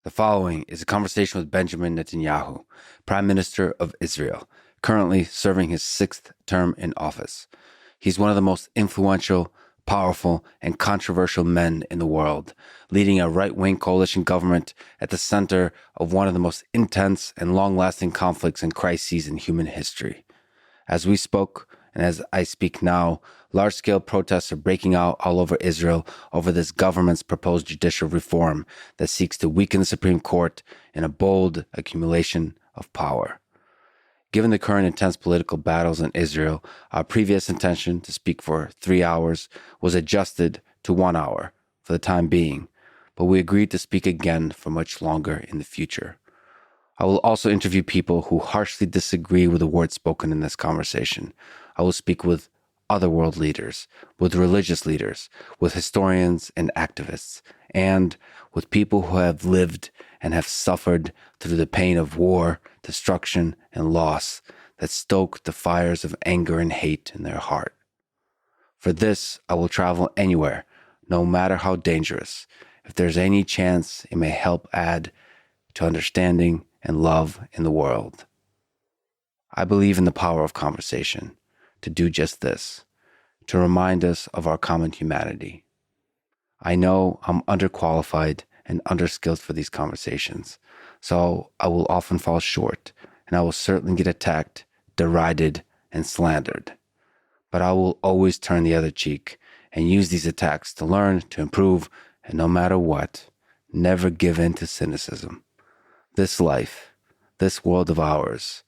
The following is a conversation with Benjamin Netanyahu, Prime Minister of Israel, currently serving his sixth term in office. He's one of the most influential, powerful, and controversial men in the world, leading a right-wing coalition government at the center of one of the most intense and long-lasting conflicts and crises in human history. As we spoke, and as I speak now, large-scale protests are breaking out all over Israel over this government's proposed judicial reform that seeks to weaken the Supreme Court in a bold accumulation of power. Given the current intense political battles in Israel, our previous intention to speak for 3 hours was adjusted to 1 hour for the time being, but we agreed to speak again for much longer in the future. I will also interview people who harshly disagree with the words spoken in this conversation. I will speak with other world leaders, with religious leaders, with historians and activists, and with people who have lived and have suffered through the pain of war, destruction, and loss that stoke the fires of anger and hate in their heart. For this, I will travel anywhere, no matter how dangerous, if there's any chance it may help add to understanding and love in the world. I believe in the power of conversation to do just this, to remind us of our common humanity. I know I'm underqualified and underskilled for these conversations, so I will often fall short, and I will certainly get attacked, derided, and slandered. But I will always turn the other cheek and use these attacks to learn, to improve, and no matter what, never give in to cynicism. This life, this world of ours,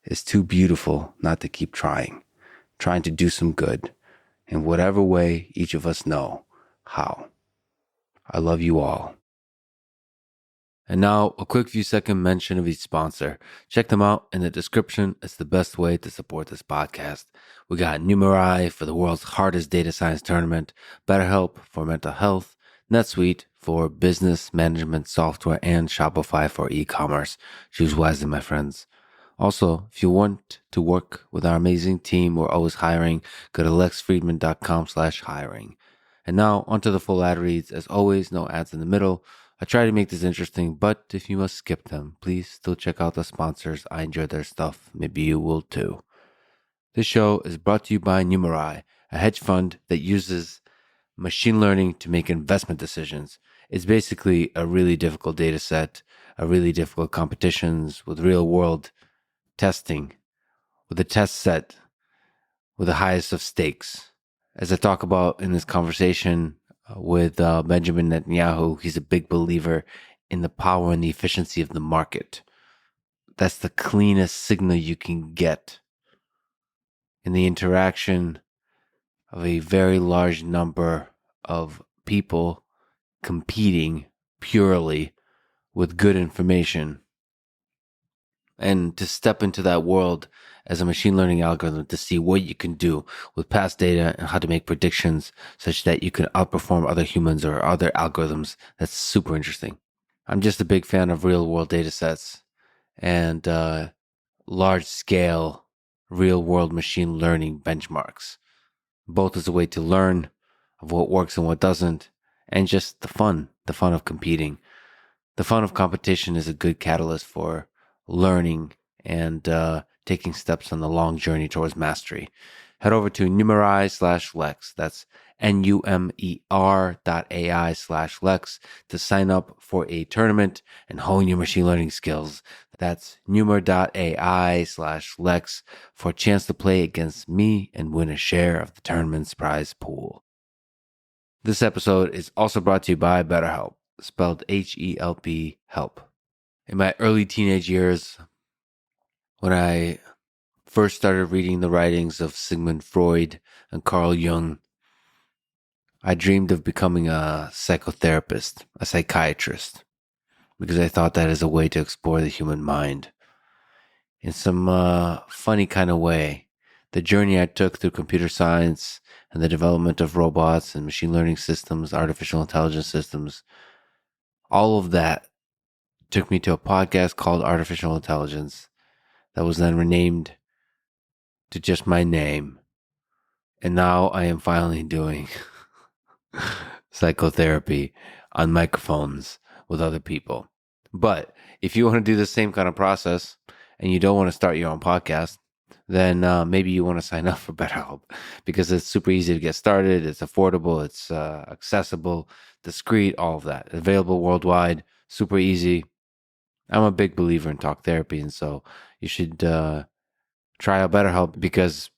is too beautiful not to keep trying to do some good in whatever way each of us know how. I love you all. And now, a quick few second mention of each sponsor. Check them out in the description. It's the best way to support this podcast. We got Numerai for the world's hardest data science tournament, BetterHelp for mental health, NetSuite for business management software, and Shopify for e-commerce. Choose wisely, my friends. Also, if you want to work with our amazing team, we're always hiring. Go to lexfriedman.com/hiring. And now, onto the full ad reads. As always, no ads in the middle. I try to make this interesting, but if you must skip them, please still check out the sponsors. I enjoy their stuff. Maybe you will too. This show is brought to you by Numerai, a hedge fund that uses machine learning to make investment decisions. It's basically a really difficult data set, a really difficult competitions with real world testing, with a test set with the highest of stakes. As I talk about in this conversation with Benjamin Netanyahu, he's a big believer in the power and the efficiency of the market. That's the cleanest signal you can get in the interaction of a very large number of people competing purely with good information. And to step into that world as a machine learning algorithm to see what you can do with past data and how to make predictions such that you can outperform other humans or other algorithms. That's super interesting. I'm just a big fan of real world data sets and large scale real world machine learning benchmarks, both as a way to learn of what works and what doesn't, and just the fun of competing. The fun of competition is a good catalyst for learning and taking steps on the long journey towards mastery. Head over to Numerai/Lex. That's NUMER.AI/Lex to sign up for a tournament and hone your machine learning skills. That's Numer.ai/Lex for a chance to play against me and win a share of the tournament's prize pool. This episode is also brought to you by BetterHelp, spelled HELP, help. In my early teenage years, when I first started reading the writings of Sigmund Freud and Carl Jung, I dreamed of becoming a psychotherapist, a psychiatrist, because I thought that is a way to explore the human mind. In some funny kind of way, the journey I took through computer science and the development of robots and machine learning systems, artificial intelligence systems, all of that took me to a podcast called Artificial Intelligence that was then renamed to just my name. And now I am finally doing psychotherapy on microphones with other people. But if you want to do the same kind of process and you don't want to start your own podcast, then maybe you want to sign up for BetterHelp because it's super easy to get started. It's affordable. It's accessible, discreet, all of that. Available worldwide, super easy. I'm a big believer in talk therapy, and so you should try out BetterHelp because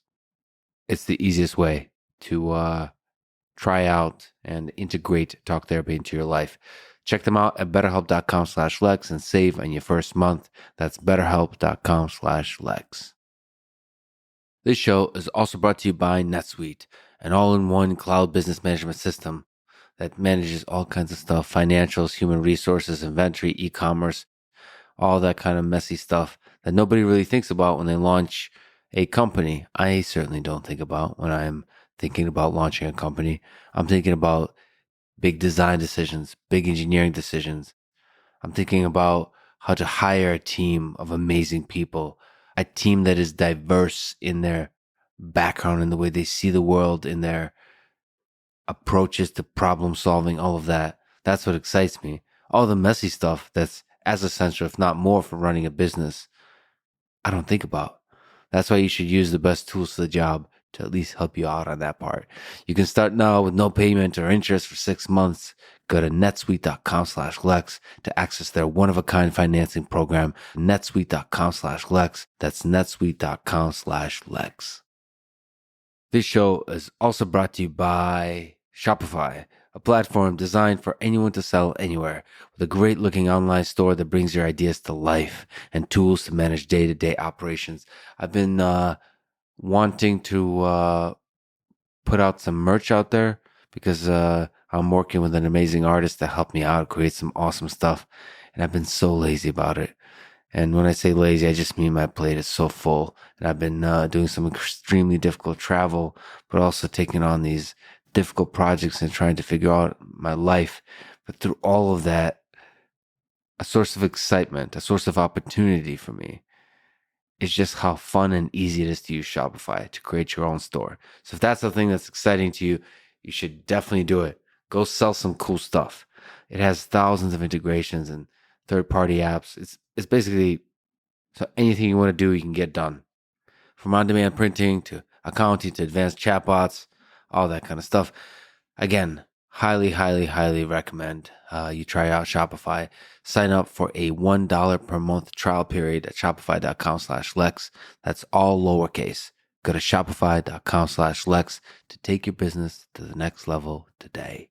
it's the easiest way to try out and integrate talk therapy into your life. Check them out at betterhelp.com/Lex and save on your first month. That's betterhelp.com/Lex. This show is also brought to you by NetSuite, an all-in-one cloud business management system that manages all kinds of stuff, financials, human resources, inventory, e-commerce, all that kind of messy stuff that nobody really thinks about when they launch a company. I certainly don't think about when I'm thinking about launching a company. I'm thinking about big design decisions, big engineering decisions. I'm thinking about how to hire a team of amazing people, a team that is diverse in their background, in the way they see the world, in their approaches to problem solving, all of that. That's what excites me. All the messy stuff that's as essential, if not more, for running a business, I don't think about. That's why you should use the best tools for the job to at least help you out on that part. You can start now with no payment or interest for 6 months. Go to netsuite.com/Lex to access their one-of-a-kind financing program. netsuite.com/Lex. That's netsuite.com/Lex. This show is also brought to you by Shopify, a platform designed for anyone to sell anywhere, with a great looking online store that brings your ideas to life and tools to manage day-to-day operations. I've been wanting to put out some merch out there because I'm working with an amazing artist to help me out, create some awesome stuff. And I've been so lazy about it. And when I say lazy, I just mean my plate is so full. And I've been doing some extremely difficult travel, but also taking on these difficult projects and trying to figure out my life. But through all of that, a source of excitement, a source of opportunity for me is just how fun and easy it is to use Shopify to create your own store. So if that's the thing that's exciting to you, you should definitely do it. Go sell some cool stuff. It has thousands of integrations and third-party apps. It's basically so anything you want to do, you can get done. From on-demand printing to accounting to advanced chatbots, all that kind of stuff. Again, highly, highly, highly recommend you try out Shopify. Sign up for a $1 per month trial period at shopify.com/Lex. That's all lowercase. Go to shopify.com/Lex to take your business to the next level today.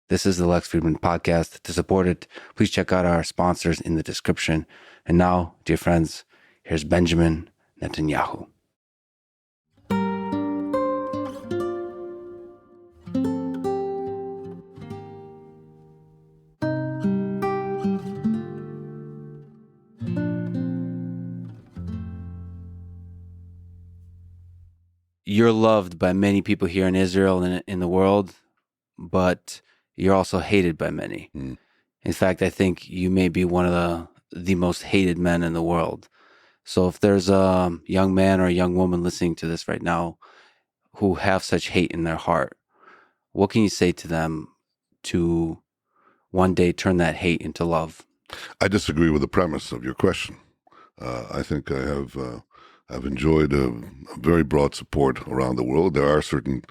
This is the Lex Friedman Podcast. To support it, please check out our sponsors in the description. And now, dear friends, here's Benjamin Netanyahu. You're loved by many people here in Israel and in the world, but you're also hated by many. In fact, I think you may be one of the most hated men in the world. So if there's a young man or a young woman listening to this right now who have such hate in their heart, what can you say to them to one day turn that hate into love? I disagree with the premise of your question. I think I've enjoyed a very broad support around the world. There are certain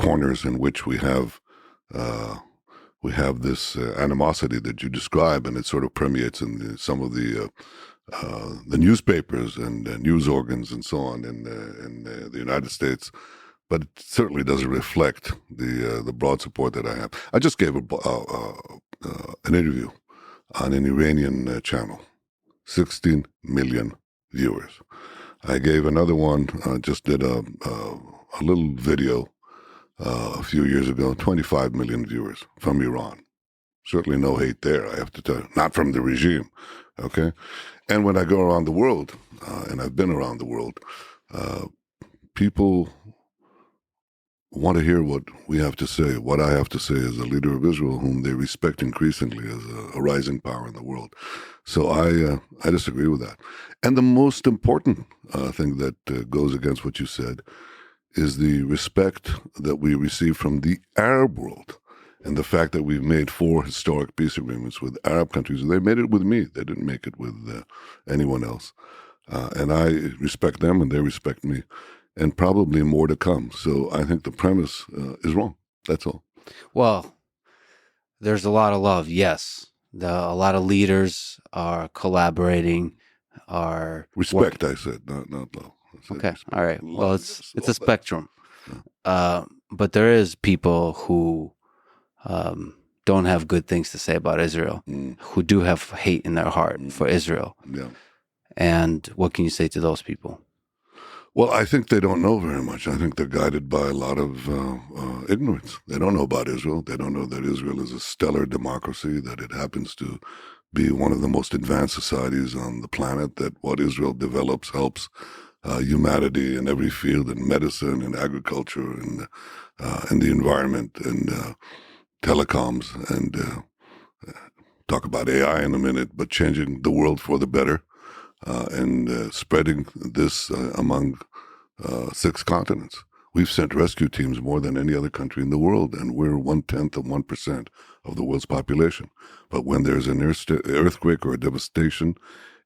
corners in which we have this animosity that you describe, and it sort of permeates in some of the newspapers and news organs and so on in the United States. But it certainly doesn't reflect the broad support that I have. I just gave an interview on an Iranian channel, 16 million viewers. I gave another one, just did a little video a few years ago, 25 million viewers from Iran. Certainly no hate there, I have to tell you. Not from the regime, okay? And when I go around the world, and I've been around the world, people want to hear what we have to say, what I have to say as a leader of Israel, whom they respect increasingly as a rising power in the world. So I disagree with that. And the most important thing that goes against what you said is the respect that we receive from the Arab world. And the fact that we've made 4 historic peace agreements with Arab countries, they made it with me. They didn't make it with anyone else. And I respect them and they respect me. And probably more to come. So I think the premise is wrong. That's all. Well, there's a lot of love, yes. A lot of leaders are collaborating, are Respect, I said, not love. Okay, respect. all right. Love, Well, yes, it's a love that. spectrum. But there is people who don't have good things to say about Israel, who do have hate in their heart for Israel. Yeah. And what can you say to those people? Well, I think they don't know very much. I think they're guided by a lot of ignorance. They don't know about Israel. They don't know that Israel is a stellar democracy, that it happens to be one of the most advanced societies on the planet, that what Israel develops helps humanity in every field, in medicine, in agriculture, in the environment, and telecoms, and talk about AI in a minute, but changing the world for the better. And spreading this among 6 continents. We've sent rescue teams more than any other country in the world, and we're 1/10 of 1% of the world's population. But when there's an earthquake or a devastation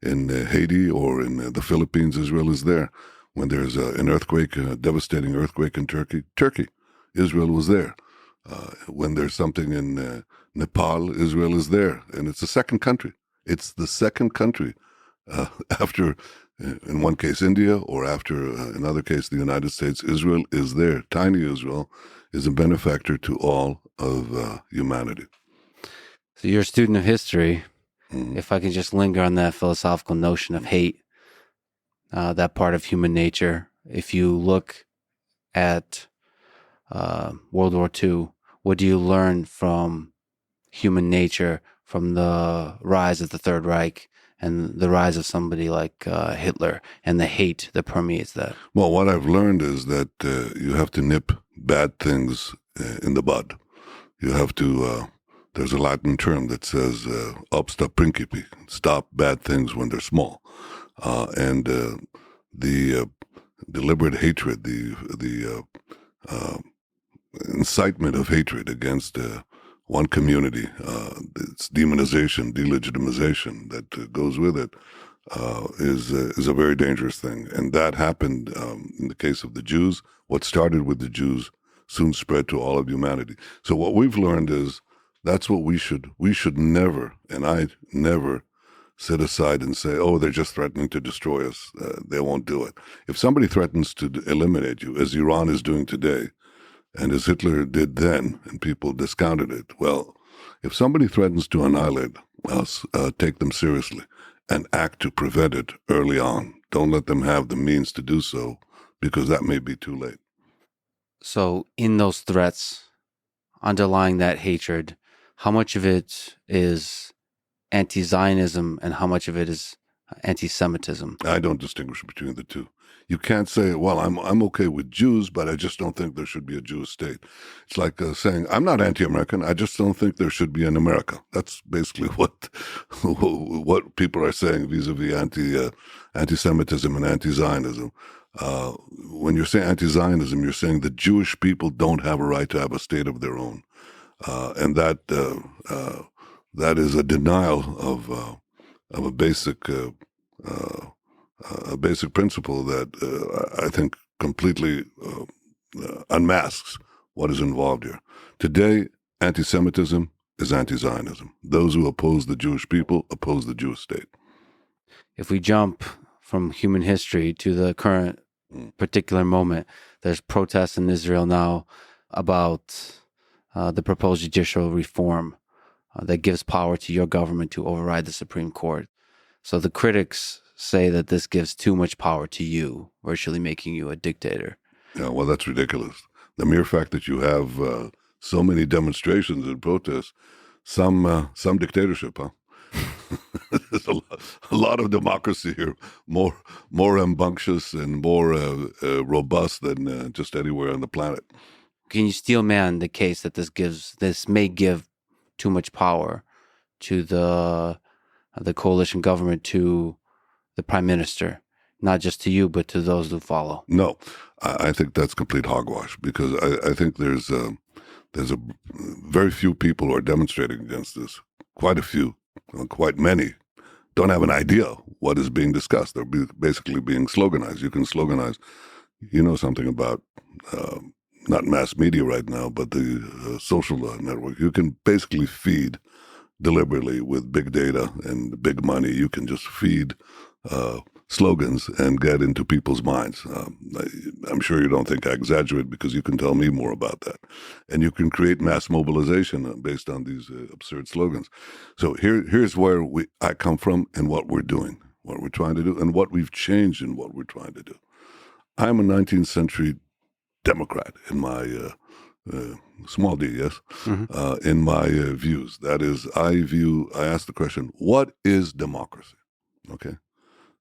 in Haiti or in the Philippines, Israel is there. When there's an earthquake, a devastating earthquake in Turkey, Israel was there. When there's something in Nepal, Israel is there. And it's the second country. It's the second country after, in one case, India, or after, in another case, the United States. Israel is there. Tiny Israel is a benefactor to all of humanity. So you're a student of history. If I can just linger on that philosophical notion of hate, that part of human nature. If you look at World War II, what do you learn from human nature, from the rise of the Third Reich and the rise of somebody like Hitler and the hate that permeates that? Well, what I've learned is that you have to nip bad things in the bud. You have to, there's a Latin term that says obsta principi, stop bad things when they're small. And the deliberate hatred, the incitement of hatred against one community, its demonization, delegitimization that goes with it, is a very dangerous thing. And that happened in the case of the Jews. What started with the Jews soon spread to all of humanity. So what we've learned is that's what we should never, and I never, sit aside and say, oh, they're just threatening to destroy us. They won't do it. If somebody threatens to eliminate you, as Iran is doing today, and as Hitler did then, and people discounted it, well, if somebody threatens to annihilate us, take them seriously and act to prevent it early on. Don't let them have the means to do so, because that may be too late. So in those threats, underlying that hatred, how much of it is anti-Zionism and how much of it is anti-Semitism? I don't distinguish between the two. You can't say, well, I'm okay with Jews, but I just don't think there should be a Jewish state. It's like saying, I'm not anti-American. I just don't think there should be an America. That's basically what people are saying vis-a-vis anti-Semitism and anti-Zionism. When you're saying anti-Zionism, you're saying the Jewish people don't have a right to have a state of their own, and that is a denial of a basic principle that I think completely unmasks what is involved here. Today, anti-Semitism is anti-Zionism. Those who oppose the Jewish people oppose the Jewish state. If we jump from human history to the current particular moment, there's protests in Israel now about the proposed judicial reform that gives power to your government to override the Supreme Court. So the critics say that this gives too much power to you, virtually making you a dictator. Yeah, well, that's ridiculous. The mere fact that you have so many demonstrations and protests, some dictatorship, huh? There's a lot of democracy here, more rambunctious and more robust than just anywhere on the planet. Can you steel man the case that this may give too much power to the coalition government, to the prime minister, not just to you, but to those who follow? No, I think that's complete hogwash, because I think there's There's very few people who are demonstrating against this. Quite a few, quite many, don't have an idea what is being discussed. They're basically being sloganized. You can sloganize. You know something about not mass media right now, but the social network. You can basically feed deliberately with big data and big money. You can just feed slogans and get into people's minds. I'm sure you don't think I exaggerate because you can tell me more about that. And you can create mass mobilization based on these absurd slogans. So here's where I come from and what we're doing, what we're trying to do, and what we've changed in what we're trying to do. I'm a 19th century Democrat in my small d, yes, in my views. That is, I ask the question, what is democracy? Okay.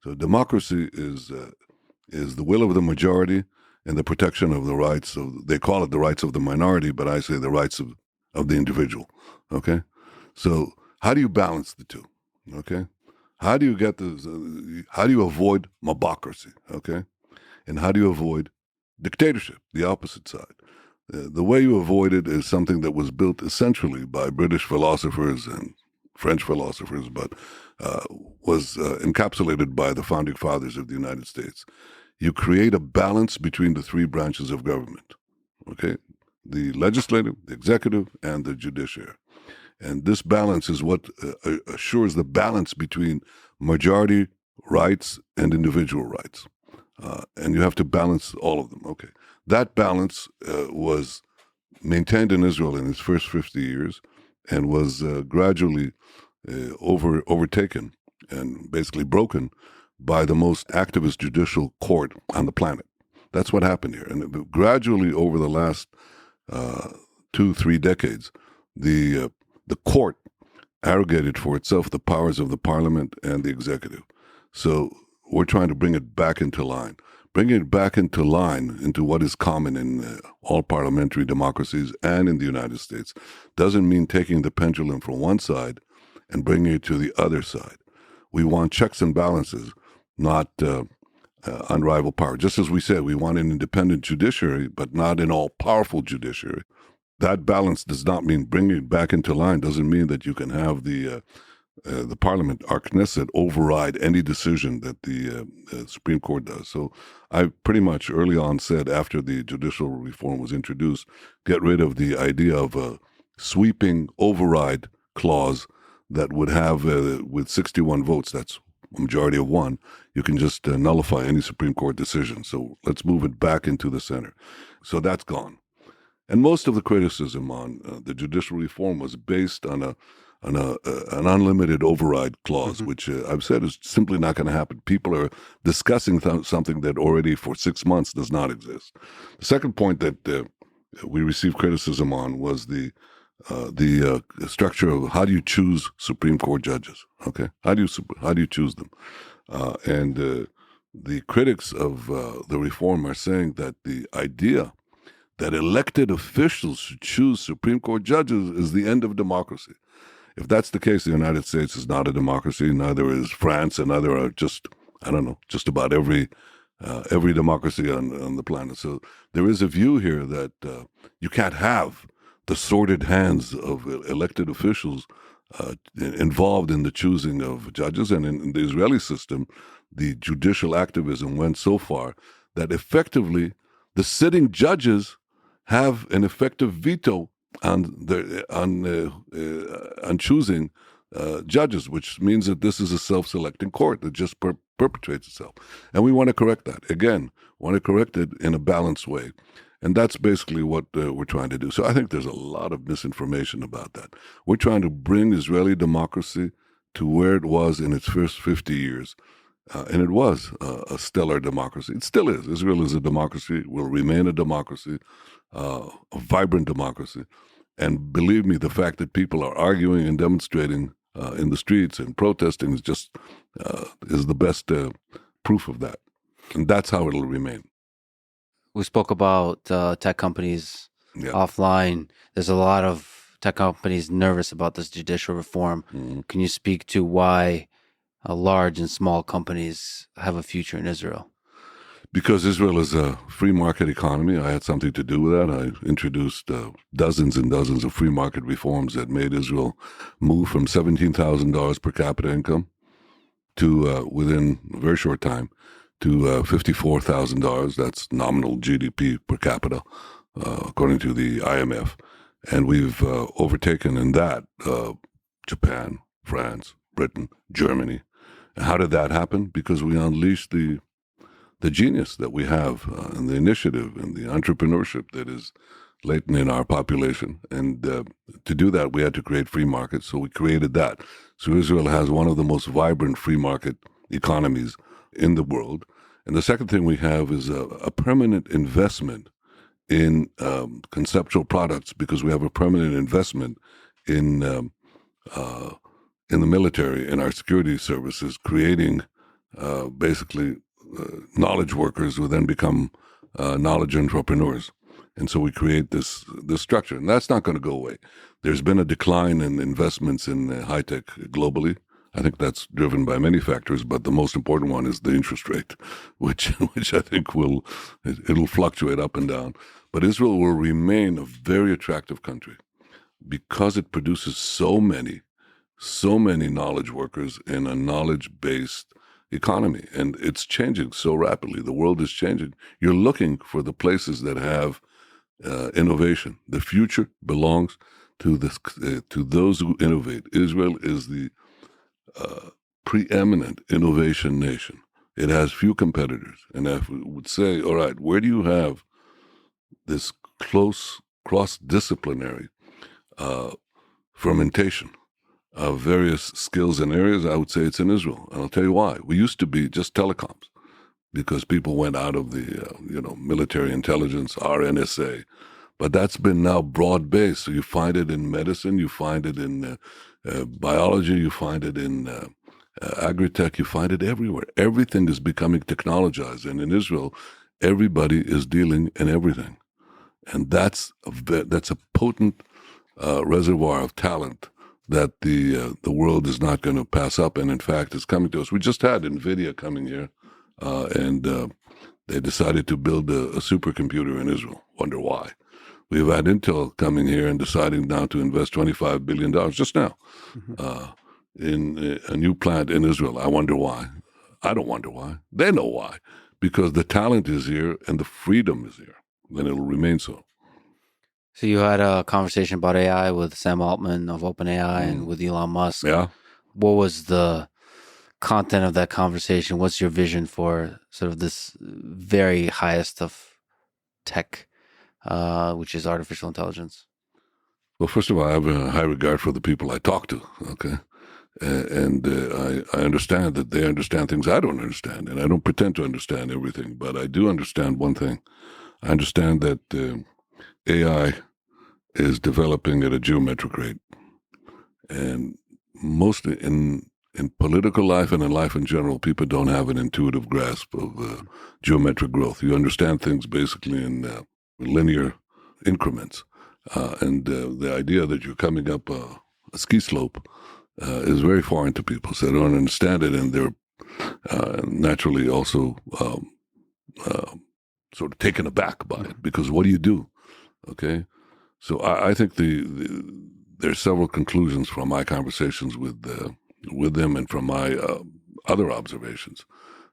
So democracy is the will of the majority and the protection of the rights of, they call it the rights of the minority, but I say the rights of the individual. Okay. So how do you balance the two? Okay. How do you get how do you avoid mobocracy? Okay. And how do you avoid dictatorship, the opposite side? The way you avoid it is something that was built essentially by British philosophers and French philosophers, but was encapsulated by the founding fathers of the United States. You create a balance between the three branches of government, okay? The legislative, the executive, and the judiciary. And this balance is what assures the balance between majority rights and individual rights. And you have to balance all of them. Okay. That balance was maintained in Israel in its first 50 years and was gradually overtaken and basically broken by the most activist judicial court on the planet. That's what happened here. And gradually over the last 2-3 decades, the court arrogated for itself the powers of the parliament and the executive. So we're trying to bring it back into line. Bringing it back into line into what is common in all parliamentary democracies and in the United States doesn't mean taking the pendulum from one side and bringing it to the other side. We want checks and balances, not unrivaled power. Just as we said, we want an independent judiciary, but not an all-powerful judiciary. That balance does not mean bringing it back into line, doesn't mean that you can have the parliament, our Knesset, override any decision that the Supreme Court does. So I pretty much early on said, after the judicial reform was introduced, get rid of the idea of a sweeping override clause that would have, with 61 votes, that's a majority of one, you can just nullify any Supreme Court decision. So let's move it back into the center. So that's gone. And most of the criticism on the judicial reform was based on an unlimited override clause, which I've said is simply not going to happen. People are discussing something that already for 6 months does not exist. The second point that we received criticism on was the structure of how do you choose Supreme Court judges? Okay, how do you choose them? And the critics of the reform are saying that the idea that elected officials should choose Supreme Court judges is the end of democracy. If that's the case, the United States is not a democracy. Neither is France, and neither are just about every democracy on the planet. So there is a view here that you can't have the sordid hands of elected officials involved in the choosing of judges. And in the Israeli system, the judicial activism went so far that effectively the sitting judges have an effective veto on choosing judges, which means that this is a self-selecting court that just perpetrates itself. And we want to correct that. Again, want to correct it in a balanced way. And that's basically what we're trying to do. So I think there's a lot of misinformation about that. We're trying to bring Israeli democracy to where it was in its first 50 years. And it was a stellar democracy. It still is. Israel is a democracy, will remain a democracy, a vibrant democracy. And believe me, the fact that people are arguing and demonstrating in the streets and protesting is just is the best proof of that. And that's how it'll remain. We spoke about tech companies offline. There's a lot of tech companies nervous about this judicial reform. Mm-hmm. Can you speak to why large and small companies have a future in Israel? Because Israel is a free market economy, I had something to do with that. I introduced dozens and dozens of free market reforms that made Israel move from $17,000 per capita income to, within a very short time, to $54,000. That's nominal GDP per capita, according to the IMF. And we've overtaken in that Japan, France, Britain, Germany. And how did that happen? Because we unleashed the genius that we have and the initiative and the entrepreneurship that is latent in our population. And to do that, we had to create free markets. So we created that. So Israel has one of the most vibrant free market economies in the world. And the second thing we have is a permanent investment in conceptual products, because we have a permanent investment in the military, in our security services, creating basically knowledge workers who then become knowledge entrepreneurs. And so we create this structure. And that's not going to go away. There's been a decline in investments in high tech globally. I think that's driven by many factors, but the most important one is the interest rate, which I think it'll fluctuate up and down. But Israel will remain a very attractive country because it produces so many knowledge workers in a knowledge-based economy. And it's changing so rapidly. The world is changing. You're looking for the places that have innovation. The future belongs to those who innovate. Israel is the preeminent innovation nation. It has few competitors. And if we would say, all right, where do you have this close cross-disciplinary fermentation of various skills and areas, I would say it's in Israel. And I'll tell you why. We used to be just telecoms because people went out of the military intelligence, RNSA. But that's been now broad-based. So you find it in medicine, you find it in biology, you find it in agri-tech, you find it everywhere. Everything is becoming technologized. And in Israel, everybody is dealing in everything. And that's a potent reservoir of talent that the world is not going to pass up, and in fact, is coming to us. We just had NVIDIA coming here, and they decided to build a supercomputer in Israel. Wonder why? We've had Intel coming here and deciding now to invest $25 billion just now in a new plant in Israel. I wonder why. I don't wonder why. They know why. Because the talent is here and the freedom is here. Then it'll remain so. So you had a conversation about AI with Sam Altman of OpenAI and with Elon Musk. Yeah. What was the content of that conversation? What's your vision for sort of this very highest of tech, which is artificial intelligence? Well, first of all, I have a high regard for the people I talk to, okay? And I understand that they understand things I don't understand, and I don't pretend to understand everything, but I do understand one thing. I understand that AI is developing at a geometric rate. And mostly in political life and in life in general, people don't have an intuitive grasp of geometric growth. You understand things basically in linear increments. And the idea that you're coming up a ski slope is very foreign to people. So they don't understand it, and they're naturally also sort of taken aback by it, because what do you do? Okay, so I think there's several conclusions from my conversations with them and from my other observations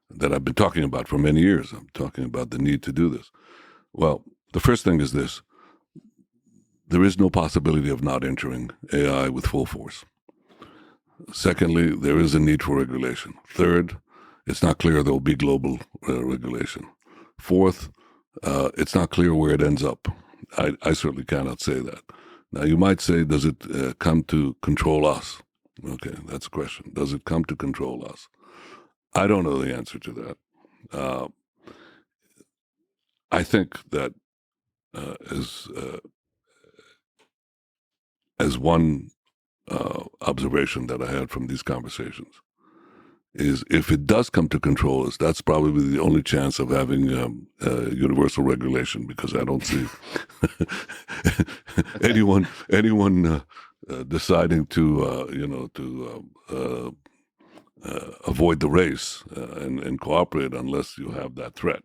that I've been talking about for many years. I'm talking about the need to do this. Well, the first thing is this. There is no possibility of not entering AI with full force. Secondly, there is a need for regulation. Third, it's not clear there will be global regulation. Fourth, it's not clear where it ends up. I certainly cannot say that. Now, you might say, does it come to control us? Okay, that's a question. Does it come to control us? I don't know the answer to that. I think that as one observation that I had from these conversations is, if it does come to control us, that's probably the only chance of having universal regulation, because I don't see anyone deciding to avoid the race and cooperate unless you have that threat.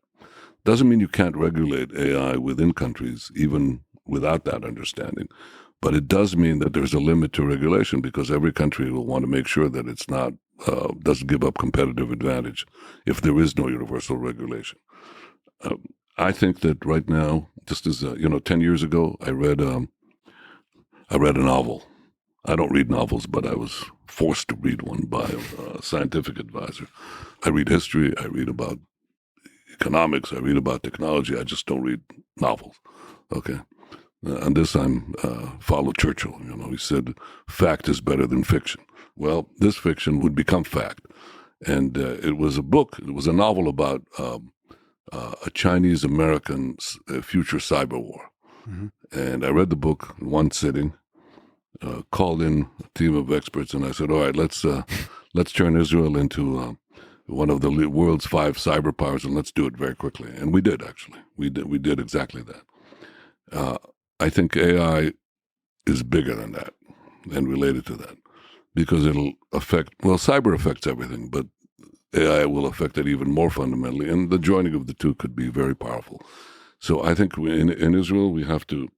Doesn't mean you can't regulate AI within countries, even without that understanding. But it does mean that there's a limit to regulation because every country will want to make sure that it's not doesn't give up competitive advantage if there is no universal regulation. I think that right now, just as 10 years ago, I read a novel. I don't read novels, but I was forced to read one by a scientific advisor. I read history. I read about economics. I read about technology. I just don't read novels. Okay. On this, I'm follow Churchill. He said, fact is better than fiction. Well, this fiction would become fact. And it was a book, it was a novel about a Chinese-American future cyber war. Mm-hmm. And I read the book in one sitting, called in a team of experts, and I said, all right, let's turn Israel into one of the world's 5 cyber powers, and let's do it very quickly. And we did, actually. We did exactly that. I think AI is bigger than that and related to that because it'll affect, well, cyber affects everything, but AI will affect it even more fundamentally. And the joining of the two could be very powerful. So I think in Israel, we have to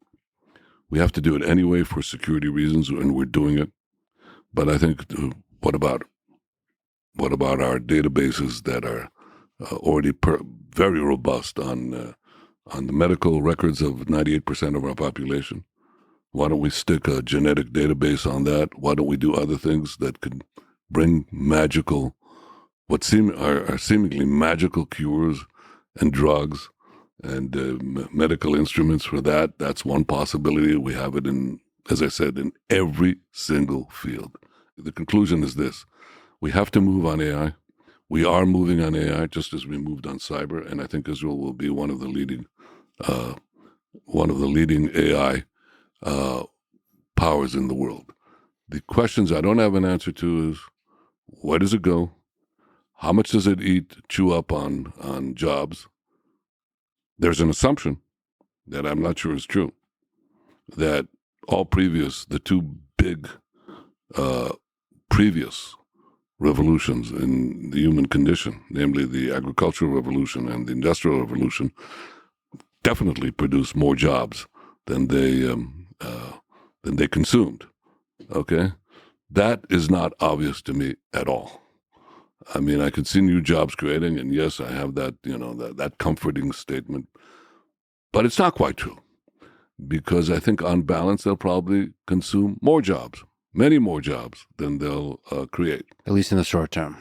do it anyway for security reasons, and we're doing it. But I think, what about our databases that are already very robust on the medical records of 98% of our population? Why don't we stick a genetic database on that? Why don't we do other things that could bring magical, what are seemingly magical cures and drugs and medical instruments for that? That's one possibility. We have it in, as I said, in every single field. The conclusion is this. We have to move on AI. We are moving on AI just as we moved on cyber, and I think Israel will be one of the leading AI powers in the world. The questions I don't have an answer to is, where does it go? How much does it chew up on jobs? There's an assumption that I'm not sure is true, that the 2 big previous revolutions in the human condition, namely the agricultural revolution and the industrial revolution, definitely produced more jobs than they consumed. Okay, that is not obvious to me at all. I mean, I could see new jobs creating, and yes, I have that that comforting statement, but it's not quite true, because I think on balance they'll probably consume more jobs, many more jobs than they'll create. At least in the short term.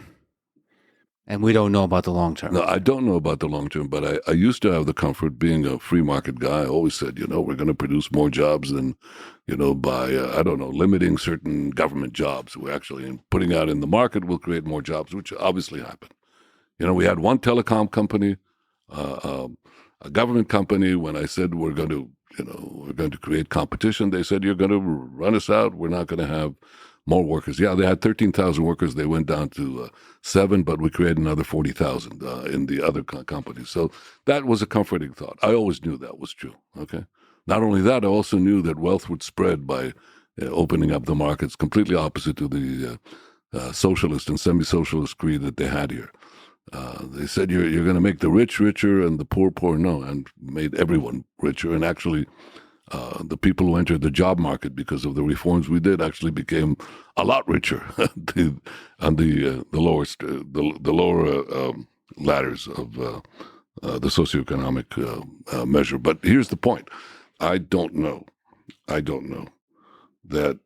And we don't know about the long term. No, I don't know about the long term, but I used to have the comfort, being a free market guy. I always said, we're going to produce more jobs than, by, limiting certain government jobs. We're actually putting out in the market will create more jobs, which obviously happened. We had one telecom company, a government company. When I said we're going to create competition, they said, you're going to run us out. We're not going to have more workers. Yeah, they had 13,000 workers. They went down to 7, but we created another 40,000 in the other companies. So that was a comforting thought. I always knew that was true. Okay. Not only that, I also knew that wealth would spread by opening up the markets, completely opposite to the socialist and semi-socialist creed that they had here. They said you're going to make the rich richer and the poor poor. No, and made everyone richer. And actually, the people who entered the job market because of the reforms we did actually became a lot richer on the lower ladders of the socioeconomic measure. But here's the point: I don't know that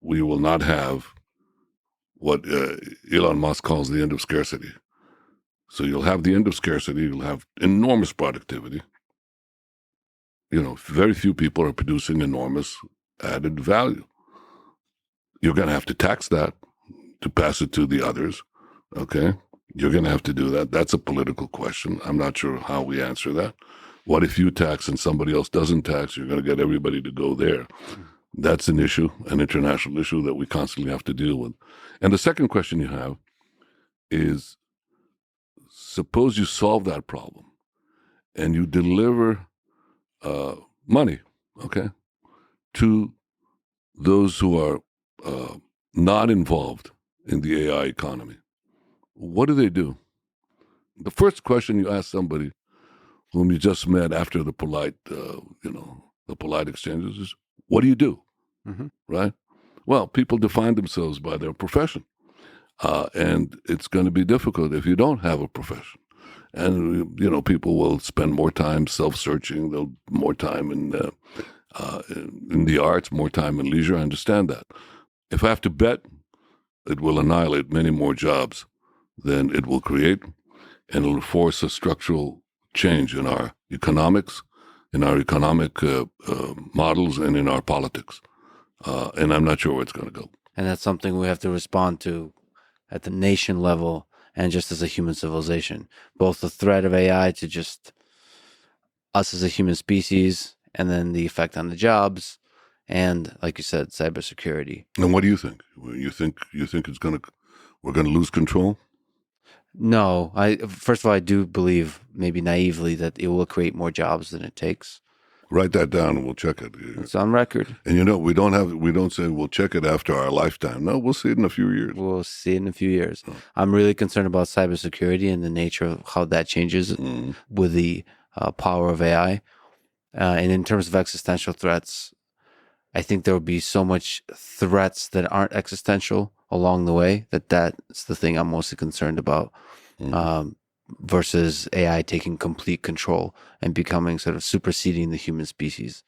we will not have what Elon Musk calls the end of scarcity. So you'll have the end of scarcity. You'll have enormous productivity. Very few people are producing enormous added value. You're going to have to tax that to pass it to the others, okay? You're going to have to do that. That's a political question. I'm not sure how we answer that. What if you tax and somebody else doesn't tax? You're going to get everybody to go there. That's an issue, an international issue that we constantly have to deal with. And the second question you have is, suppose you solve that problem and you deliver money, okay, to those who are not involved in the AI economy. What do they do? The first question you ask somebody whom you just met after the polite, the polite exchanges, is what do you do, right? Well, people define themselves by their profession, and it's going to be difficult if you don't have a profession. And people will spend more time self-searching. They'll more time in the arts, more time in leisure. I understand that. If I have to bet, it will annihilate many more jobs than it will create, and it'll force a structural change in our economics, in our economic models, and in our politics. And I'm not sure where it's going to go. And that's something we have to respond to at the nation level and just as a human civilization. Both the threat of AI to just us as a human species, and then the effect on the jobs, and like you said, cybersecurity. And what do you think? You think we're going to lose control? No, first of all, I do believe, maybe naively, that it will create more jobs than it takes. Write that down and we'll check it. It's on record. And we don't say we'll check it after our lifetime. No, we'll see it in a few years. We'll see it in a few years. Oh. I'm really concerned about cybersecurity and the nature of how that changes with the power of AI. And in terms of existential threats, I think there will be so much threats that aren't existential along the way that's the thing I'm mostly concerned about. Versus AI taking complete control and becoming sort of superseding the human species.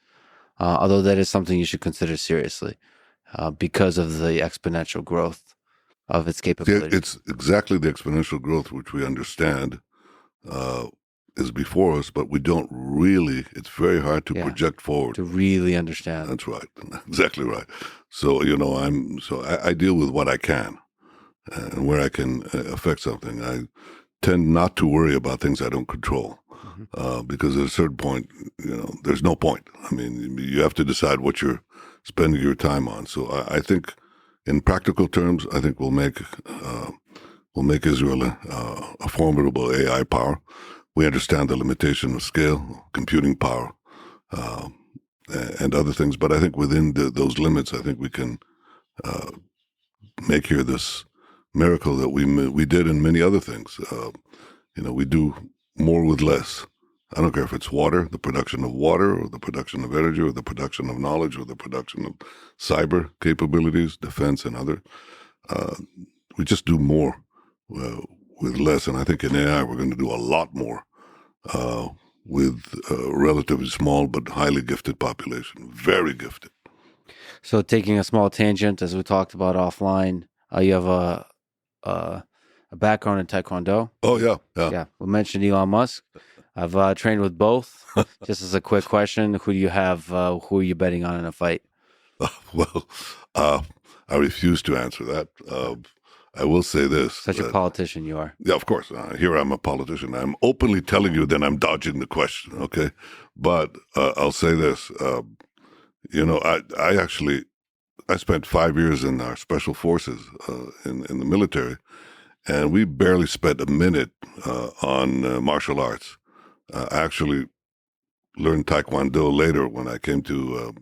Although that is something you should consider seriously because of the exponential growth of its capability. It's exactly the exponential growth which we understand is before us, but we don't really, it's very hard to project forward. To really understand. That's right. Exactly right. So, I deal with what I can and where I can affect something. I tend not to worry about things I don't control because at a certain point, there's no point. I mean, you have to decide what you're spending your time on. So I think, in practical terms, I think we'll make Israel a formidable AI power. We understand the limitation of scale, computing power, and other things. But I think within those limits, I think we can make here this miracle that we did in many other things. We do more with less. I don't care if it's water, the production of water, or the production of energy, or the production of knowledge, or the production of cyber capabilities, defense, and other. We just do more with less. And I think in AI, we're going to do a lot more with a relatively small but highly gifted population, very gifted. So taking a small tangent, as we talked about offline, you have a background in Taekwondo. Oh, yeah. We mentioned Elon Musk. I've trained with both. Just as a quick question, who do you have? Who are you betting on in a fight? Well, I refuse to answer that. I will say this. Such a politician you are. Yeah, of course. Here I'm a politician. I'm openly telling you that I'm dodging the question, okay? But I'll say this. I spent 5 years in our special forces in the military, and we barely spent a minute on martial arts. I actually learned Taekwondo later when I came to,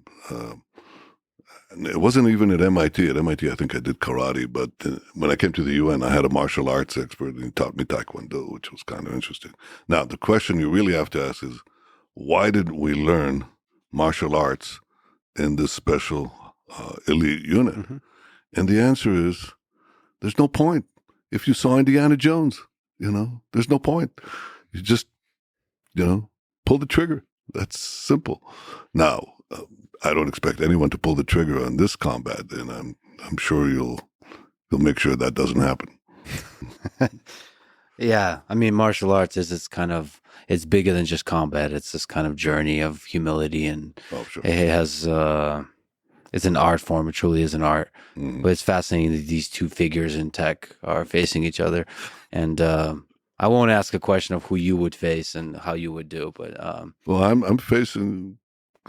it wasn't even at MIT. At MIT, I think I did karate, but when I came to the UN, I had a martial arts expert, and he taught me Taekwondo, which was kind of interesting. Now, the question you really have to ask is, why didn't we learn martial arts in this special elite unit? Mm-hmm. And the answer is, there's no point. If you saw Indiana Jones, there's no point. You just, pull the trigger. That's simple. Now, I don't expect anyone to pull the trigger on this combat, and I'm sure you'll make sure that doesn't happen. Yeah, I mean, martial arts it's bigger than just combat. It's this kind of journey of humility, and sure. It has it's an art form. It truly is an art. Mm. But it's fascinating that these two figures in tech are facing each other, and I won't ask a question of who you would face and how you would do, but well, I'm facing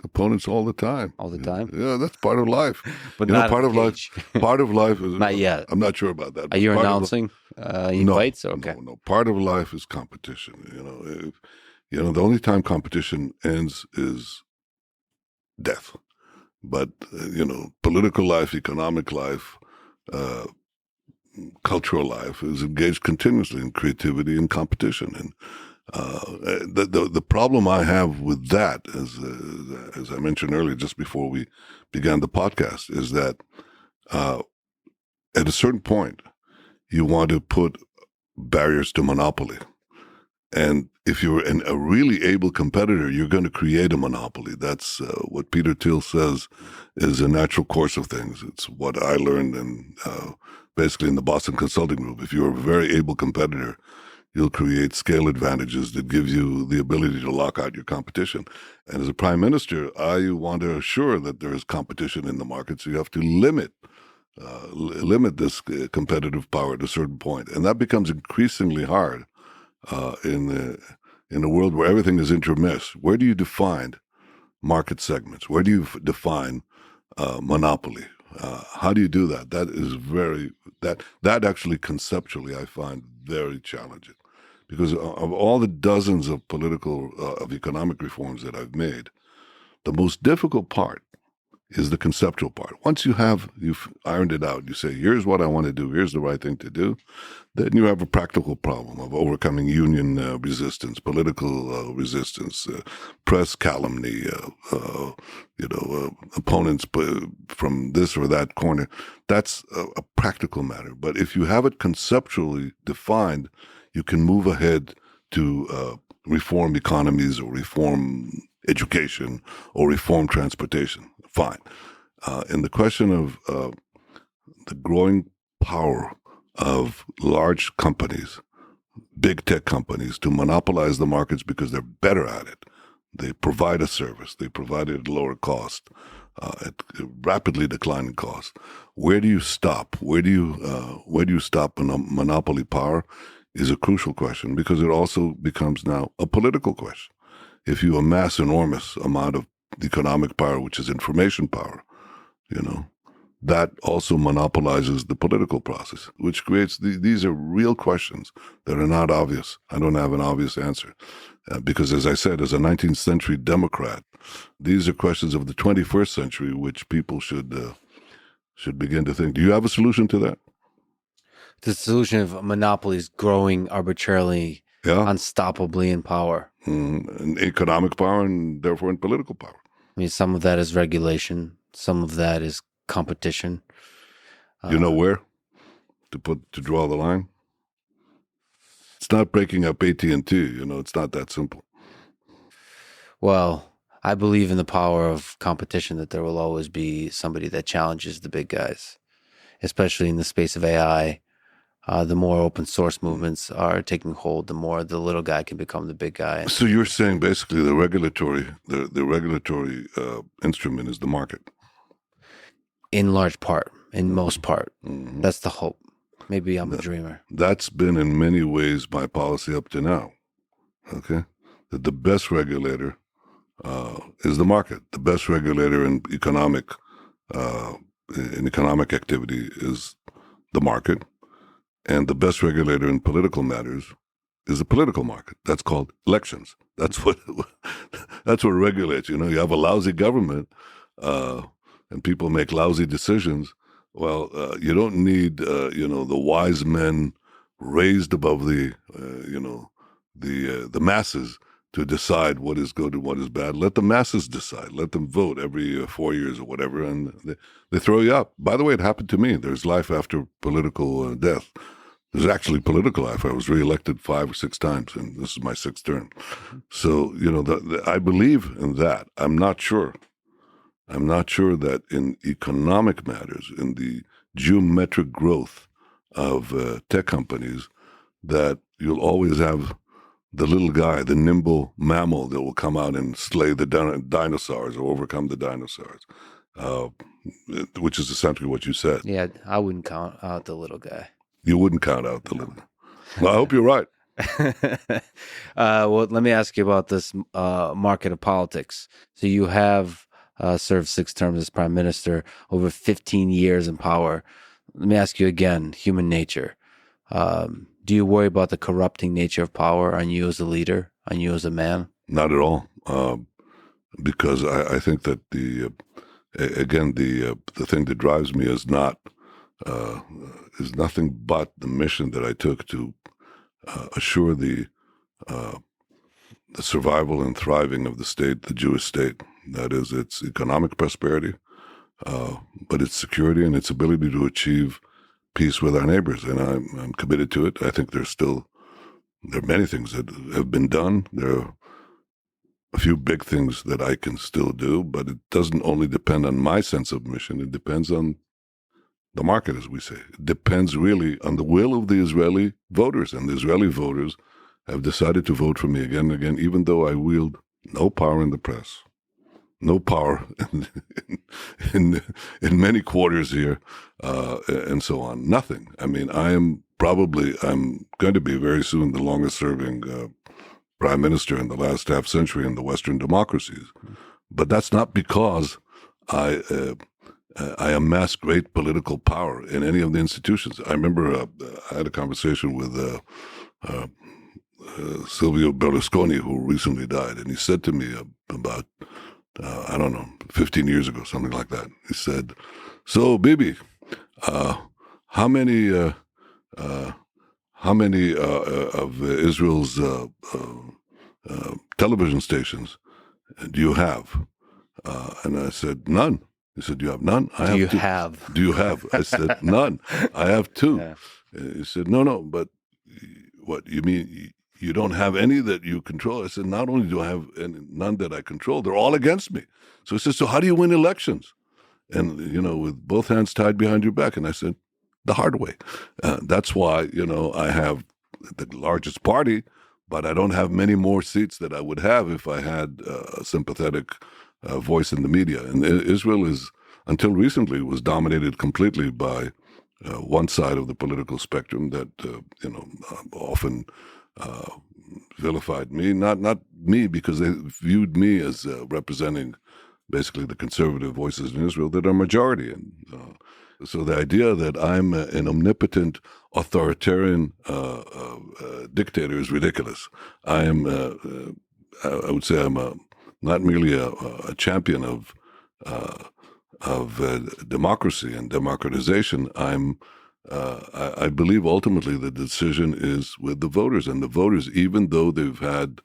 opponents all the time. All the time? Yeah, that's part of life. But not part of life. Part of life is not yet. I'm not sure about that. Are you announcing fights? Okay. No. Part of life is competition. The only time competition ends is death. But political life, economic life, cultural life is engaged continuously in creativity and competition. And The problem I have with that, as I mentioned earlier, just before we began the podcast, is that at a certain point, you want to put barriers to monopoly. And if you're a really able competitor, you're going to create a monopoly. That's what Peter Thiel says is a natural course of things. It's what I learned basically in the Boston Consulting Group. If you're a very able competitor, you'll create scale advantages that give you the ability to lock out your competition. And as a prime minister, I want to assure that there is competition in the market, so you have to limit this competitive power at a certain point. And that becomes increasingly hard in a world where everything is intermeshed. Where do you define market segments? Where do you define monopoly? How do you do that? That is that actually conceptually I find very challenging, because of all the dozens of of economic reforms that I've made, the most difficult part is the conceptual part. Once you've ironed it out, you say, here's what I want to do, here's the right thing to do, then you have a practical problem of overcoming union resistance, political resistance, press calumny, opponents from this or that corner. That's a practical matter. But if you have it conceptually defined, you can move ahead to reform economies or reform education or reform transportation. Fine. In the question of the growing power of large companies, big tech companies, to monopolize the markets because they're better at it. They provide a service. They provide it at lower cost, at rapidly declining cost. Where do you stop? Where do you stop monopoly power is a crucial question, because it also becomes now a political question. If you amass enormous amount of economic power, which is information power, that also monopolizes the political process, which creates these are real questions that are not obvious. I don't have an obvious answer because, as I said, as a 19th century Democrat, these are questions of the 21st century, which people should begin to think. Do you have a solution to that? The solution of monopolies growing arbitrarily, unstoppably in power. In economic power and therefore in political power. I mean, some of that is regulation. Some of that is competition. You know where to draw the line? It's not breaking up AT&T. It's not that simple. Well, I believe in the power of competition, that there will always be somebody that challenges the big guys, especially in the space of AI. The more open source movements are taking hold, the more the little guy can become the big guy. So you're saying basically the regulatory instrument is the market? In large part, in most part. Mm-hmm. That's the hope. Maybe I'm a dreamer. That's been in many ways my policy up to now. Okay? That the best regulator is the market. The best regulator in economic activity is the market. And the best regulator in political matters is the political market. That's called elections. That's what regulates. You have a lousy government, and people make lousy decisions. Well, you don't need the wise men raised above the masses to decide what is good and what is bad. Let the masses decide. Let them vote every 4 years or whatever, and they throw you out. By the way, it happened to me. There's life after political death. There's actually political life. I was reelected 5 or 6 times, and this is my 6th term. So, I believe in that. I'm not sure that in economic matters, in the geometric growth of tech companies, that you'll always have the little guy, the nimble mammal that will come out and slay the dinosaurs or overcome the dinosaurs, which is essentially what you said. Yeah, I wouldn't count out the little guy. You wouldn't count out the little guy. Well, I hope you're right. Well, let me ask you about this market of politics. So you have served 6 terms as prime minister, over 15 years in power. Let me ask you again, human nature. Do you worry about the corrupting nature of power on you as a leader, on you as a man? Not at all, because I think that the thing that drives me is nothing but the mission that I took to assure the the survival and thriving of the state, the Jewish state. That is, its economic prosperity, but its security and its ability to achieve peace with our neighbors. And I'm committed to it. I think there are many things that have been done. There are a few big things that I can still do, but it doesn't only depend on my sense of mission. It depends on the market, as we say. It depends really on the will of the Israeli voters. And the Israeli voters have decided to vote for me again and again, even though I wield no power in the press, no power in many quarters here, and so on. Nothing. I mean, I'm going to be very soon the longest serving prime minister in the last half century in the Western democracies. But that's not because I amass great political power in any of the institutions. I remember I had a conversation with Silvio Berlusconi, who recently died, and he said to me about, 15 years ago, something like that. He said, "So, Bibi, how many of Israel's television stations do you have?" And I said, "None." He said, "You have none?" Do you have? Do you have? I said, "None. I have two." Yeah. He said, No, but what, you mean you don't have any that you control? I said, "Not only do I have none that I control, they're all against me." So he says, "So how do you win elections?" And, with both hands tied behind your back. And I said, "The hard way." That's why, I have the largest party, but I don't have many more seats that I would have if I had a sympathetic voice in the media. And Israel until recently, was dominated completely by one side of the political spectrum that, often vilified me. Not me, because they viewed me as representing basically the conservative voices in Israel that are majority. And so the idea that I'm an omnipotent, authoritarian dictator is ridiculous. I am, I would say, I'm not merely a champion of democracy and democratization. I believe ultimately the decision is with the voters, and the voters, even though they've had,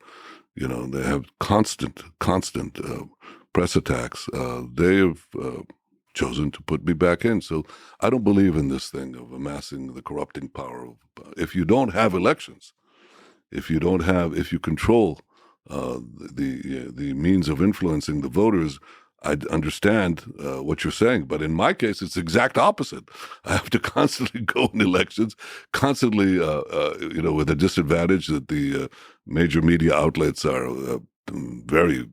they have constant press attacks, they have chosen to put me back in. So I don't believe in this thing of amassing the corrupting power. If you don't have elections, if you control the means of influencing the voters, I understand what you're saying. But in my case, it's the exact opposite. I have to constantly go in elections, constantly, with a disadvantage that the major media outlets are very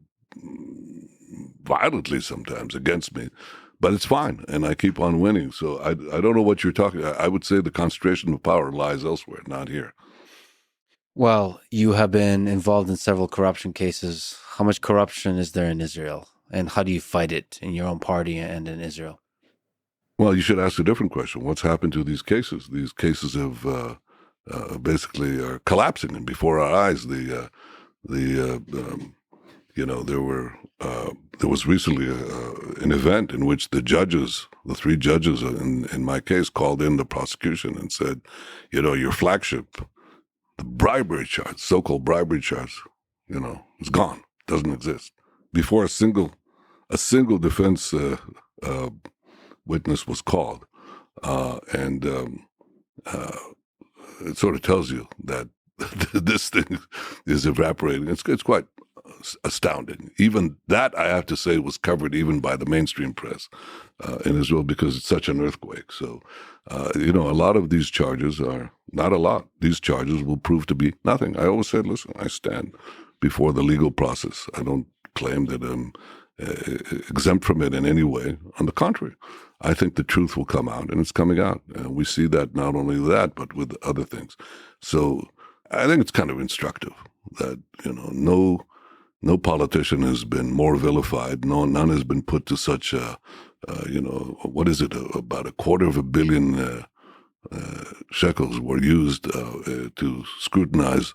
violently sometimes against me. But it's fine, and I keep on winning. So I don't know what you're talking about. I would say the concentration of power lies elsewhere, not here. Well, you have been involved in several corruption cases. How much corruption is there in Israel? And how do you fight it in your own party and in Israel? Well, you should ask a different question. What's happened to these cases? These cases have basically are collapsing, and before our eyes, there was recently an event in which the three judges in my case, called in the prosecution and said, your flagship, the bribery charge, so-called bribery charge, is gone, doesn't exist. Before a single defense witness was called, and it sort of tells you that this thing is evaporating. It's quite astounding. Even that, I have to say, was covered even by the mainstream press in Israel, because it's such an earthquake. So, a lot of these charges are not a lot. These charges will prove to be nothing. I always said, listen, I stand before the legal process. I don't claim that I'm exempt from it in any way. On the contrary, I think the truth will come out, and it's coming out. We see that not only that, but with other things. So I think it's kind of instructive that, no politician has been more vilified. None has been put to such what is it? About $250 million shekels were used to scrutinize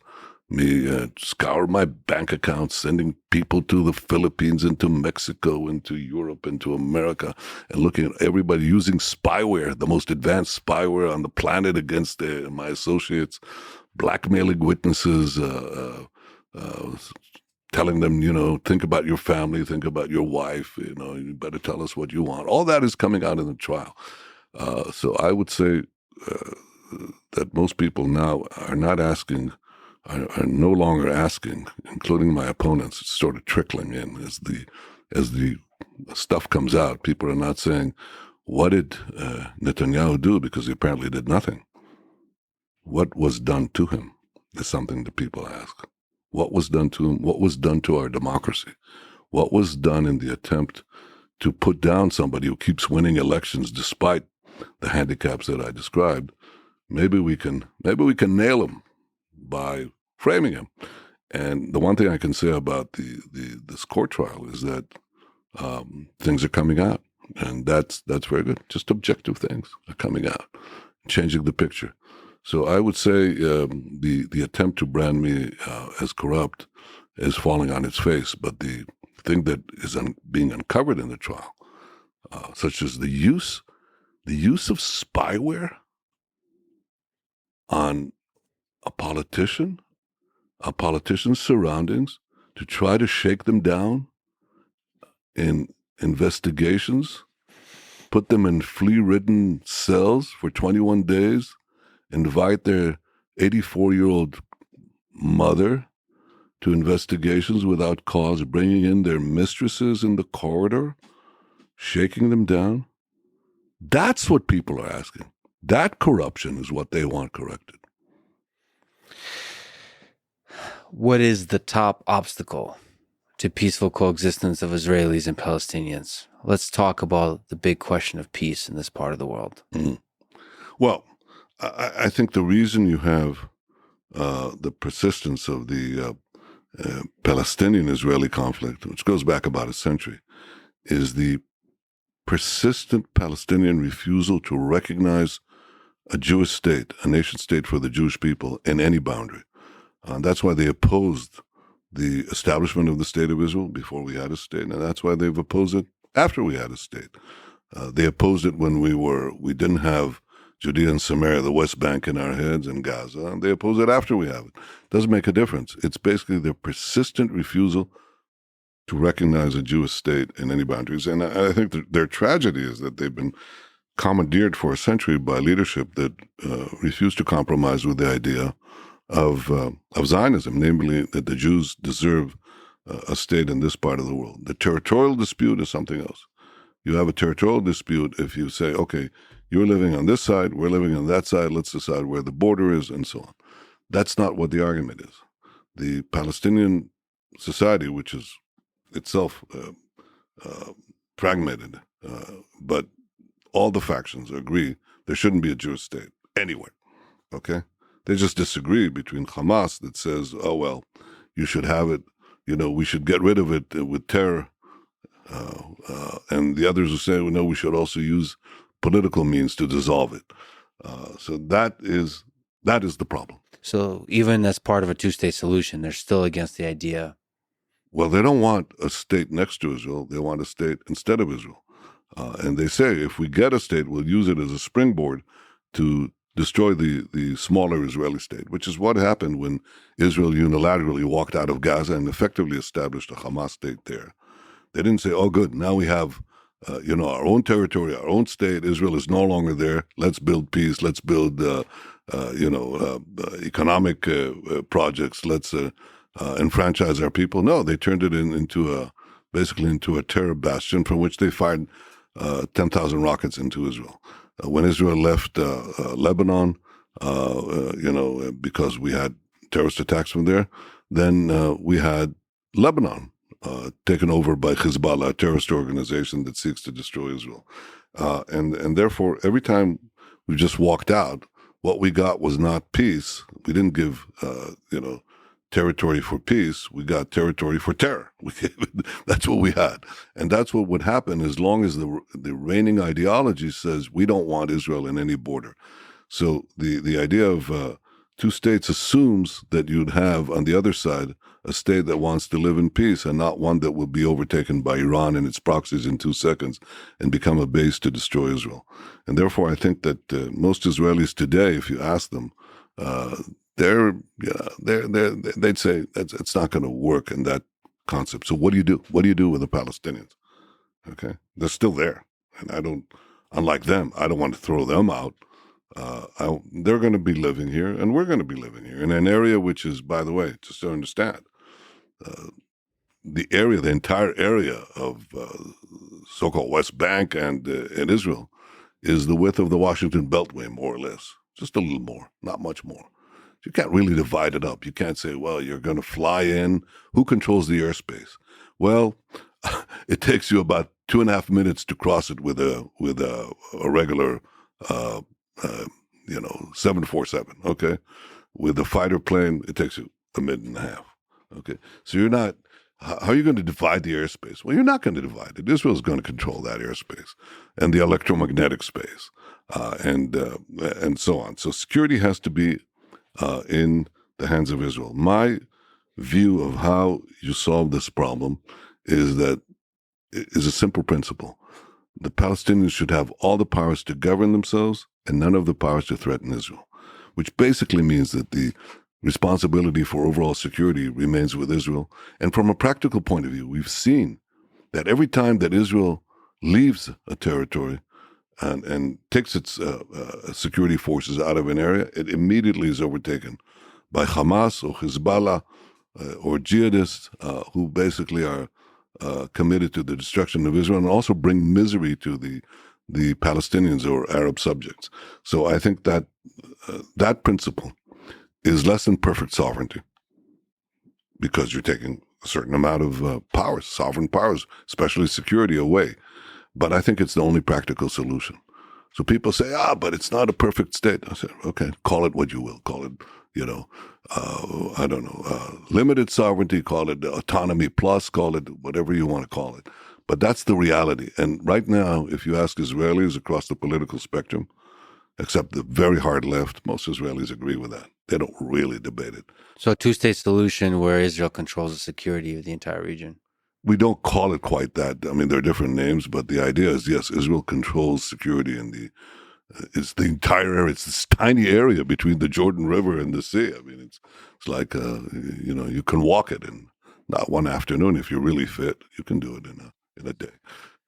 me, scour my bank accounts, sending people to the Philippines, into Mexico, into Europe, into America, and looking at everybody using spyware, the most advanced spyware on the planet, against my associates, blackmailing witnesses, telling them, think about your family, think about your wife, you better tell us what you want. All that is coming out in the trial. So I would say that most people now are not asking, are no longer asking, including my opponents. It's sort of trickling in as the stuff comes out. People are not saying, what did Netanyahu do? Because he apparently did nothing. What was done to him is something that people ask. What was done to him? What was done to our democracy? What was done in the attempt to put down somebody who keeps winning elections despite the handicaps that I described? Maybe we can nail him by framing him. And the one thing I can say about this court trial is that things are coming out, and that's very good. Just objective things are coming out, changing the picture. So I would say the attempt to brand me as corrupt is falling on its face. But the thing that is being uncovered in the trial, such as the use of spyware on a politician's surroundings to try to shake them down in investigations, put them in flea-ridden cells for 21 days, invite their 84-year-old mother to investigations without cause, bringing in their mistresses in the corridor, shaking them down. That's what people are asking. That corruption is what they want corrected. What is the top obstacle to peaceful coexistence of Israelis and Palestinians? Let's talk about the big question of peace in this part of the world. Mm-hmm. Well, I think the reason you have the persistence of the Palestinian-Israeli conflict, which goes back about a century, is the persistent Palestinian refusal to recognize a Jewish state, a nation state for the Jewish people in any boundary. That's why they opposed the establishment of the state of Israel before we had a state, and that's why they've opposed it after we had a state. They opposed it when we didn't have Judea and Samaria, the West Bank in our heads, and Gaza, and they oppose it after we have it. Doesn't make a difference. It's basically their persistent refusal to recognize a Jewish state in any boundaries. And I think their tragedy is that they've been commandeered for a century by leadership that refused to compromise with the idea of Zionism, namely that the Jews deserve a state in this part of the world. The territorial dispute is something else. You have a territorial dispute if you say, okay, you're living on this side, we're living on that side, let's decide where the border is, and so on. That's not what the argument is. The Palestinian society, which is itself fragmented, but all the factions agree there shouldn't be a Jewish state anywhere, okay? They just disagree between Hamas that says, oh, well, you should have it, we should get rid of it with terror, and the others who say, well, no, we should also use political means to dissolve it. So that is the problem. So even as part of a two-state solution, they're still against the idea. Well, they don't want a state next to Israel. They want a state instead of Israel. And they say, if we get a state, we'll use it as a springboard to destroy the smaller Israeli state, which is what happened when Israel unilaterally walked out of Gaza and effectively established a Hamas state there. They didn't say, oh, good, now we have our own territory, our own state. Israel is no longer there. Let's build peace. Let's build, economic projects. Let's enfranchise our people. No, they turned it into a terror bastion from which they fired 10,000 rockets into Israel. When Israel left Lebanon, because we had terrorist attacks from there, then we had Lebanon taken over by Hezbollah, a terrorist organization that seeks to destroy Israel. And therefore, every time we just walked out, what we got was not peace. We didn't give, territory for peace. We got territory for terror. That's what we had. And that's what would happen as long as the reigning ideology says we don't want Israel in any border. So the idea of two states assumes that you'd have on the other side a state that wants to live in peace and not one that will be overtaken by Iran and its proxies in 2 seconds and become a base to destroy Israel. And therefore, I think that most Israelis today, if you ask them, they'd say it's not going to work, and that concept. So what do you do? What do you do with the Palestinians? Okay, they're still there, and unlike them, I don't want to throw them out. They're going to be living here, and we're going to be living here in an area which is, by the way, just to understand, the entire area of so-called West Bank and Israel is the width of the Washington Beltway, more or less, just a little more, not much more. You can't really divide it up. You can't say, well, you're going to fly in. Who controls the airspace? Well, it takes you about 2.5 minutes to cross it with a regular, 747. Okay, with a fighter plane, it takes you a minute and a half. Okay, so you're not. How are you going to divide the airspace? Well, you're not going to divide it. Israel is going to control that airspace and the electromagnetic space, and so on. So security has to be in the hands of Israel. My view of how you solve this problem is a simple principle. The Palestinians should have all the powers to govern themselves and none of the powers to threaten Israel, which basically means that the responsibility for overall security remains with Israel. And from a practical point of view, we've seen that every time that Israel leaves a territory and takes its security forces out of an area, it immediately is overtaken by Hamas or Hezbollah or jihadists who basically are committed to the destruction of Israel and also bring misery to the Palestinians or Arab subjects. So I think that that principle is less than perfect sovereignty because you're taking a certain amount of powers, sovereign powers, especially security, away. But I think it's the only practical solution. So people say, but it's not a perfect state. I said, okay, call it what you will. Call it, I don't know, limited sovereignty, call it autonomy plus, call it whatever you want to call it. But that's the reality. And right now, if you ask Israelis across the political spectrum, except the very hard left, most Israelis agree with that. They don't really debate it. So a two-state solution where Israel controls the security of the entire region. We don't call it quite that. I mean, there are different names, but the idea is, yes, Israel controls security in it's the entire area. It's this tiny area between the Jordan River and the sea. I mean, it's like, you can walk it in not one afternoon. If you're really fit, you can do it in a day.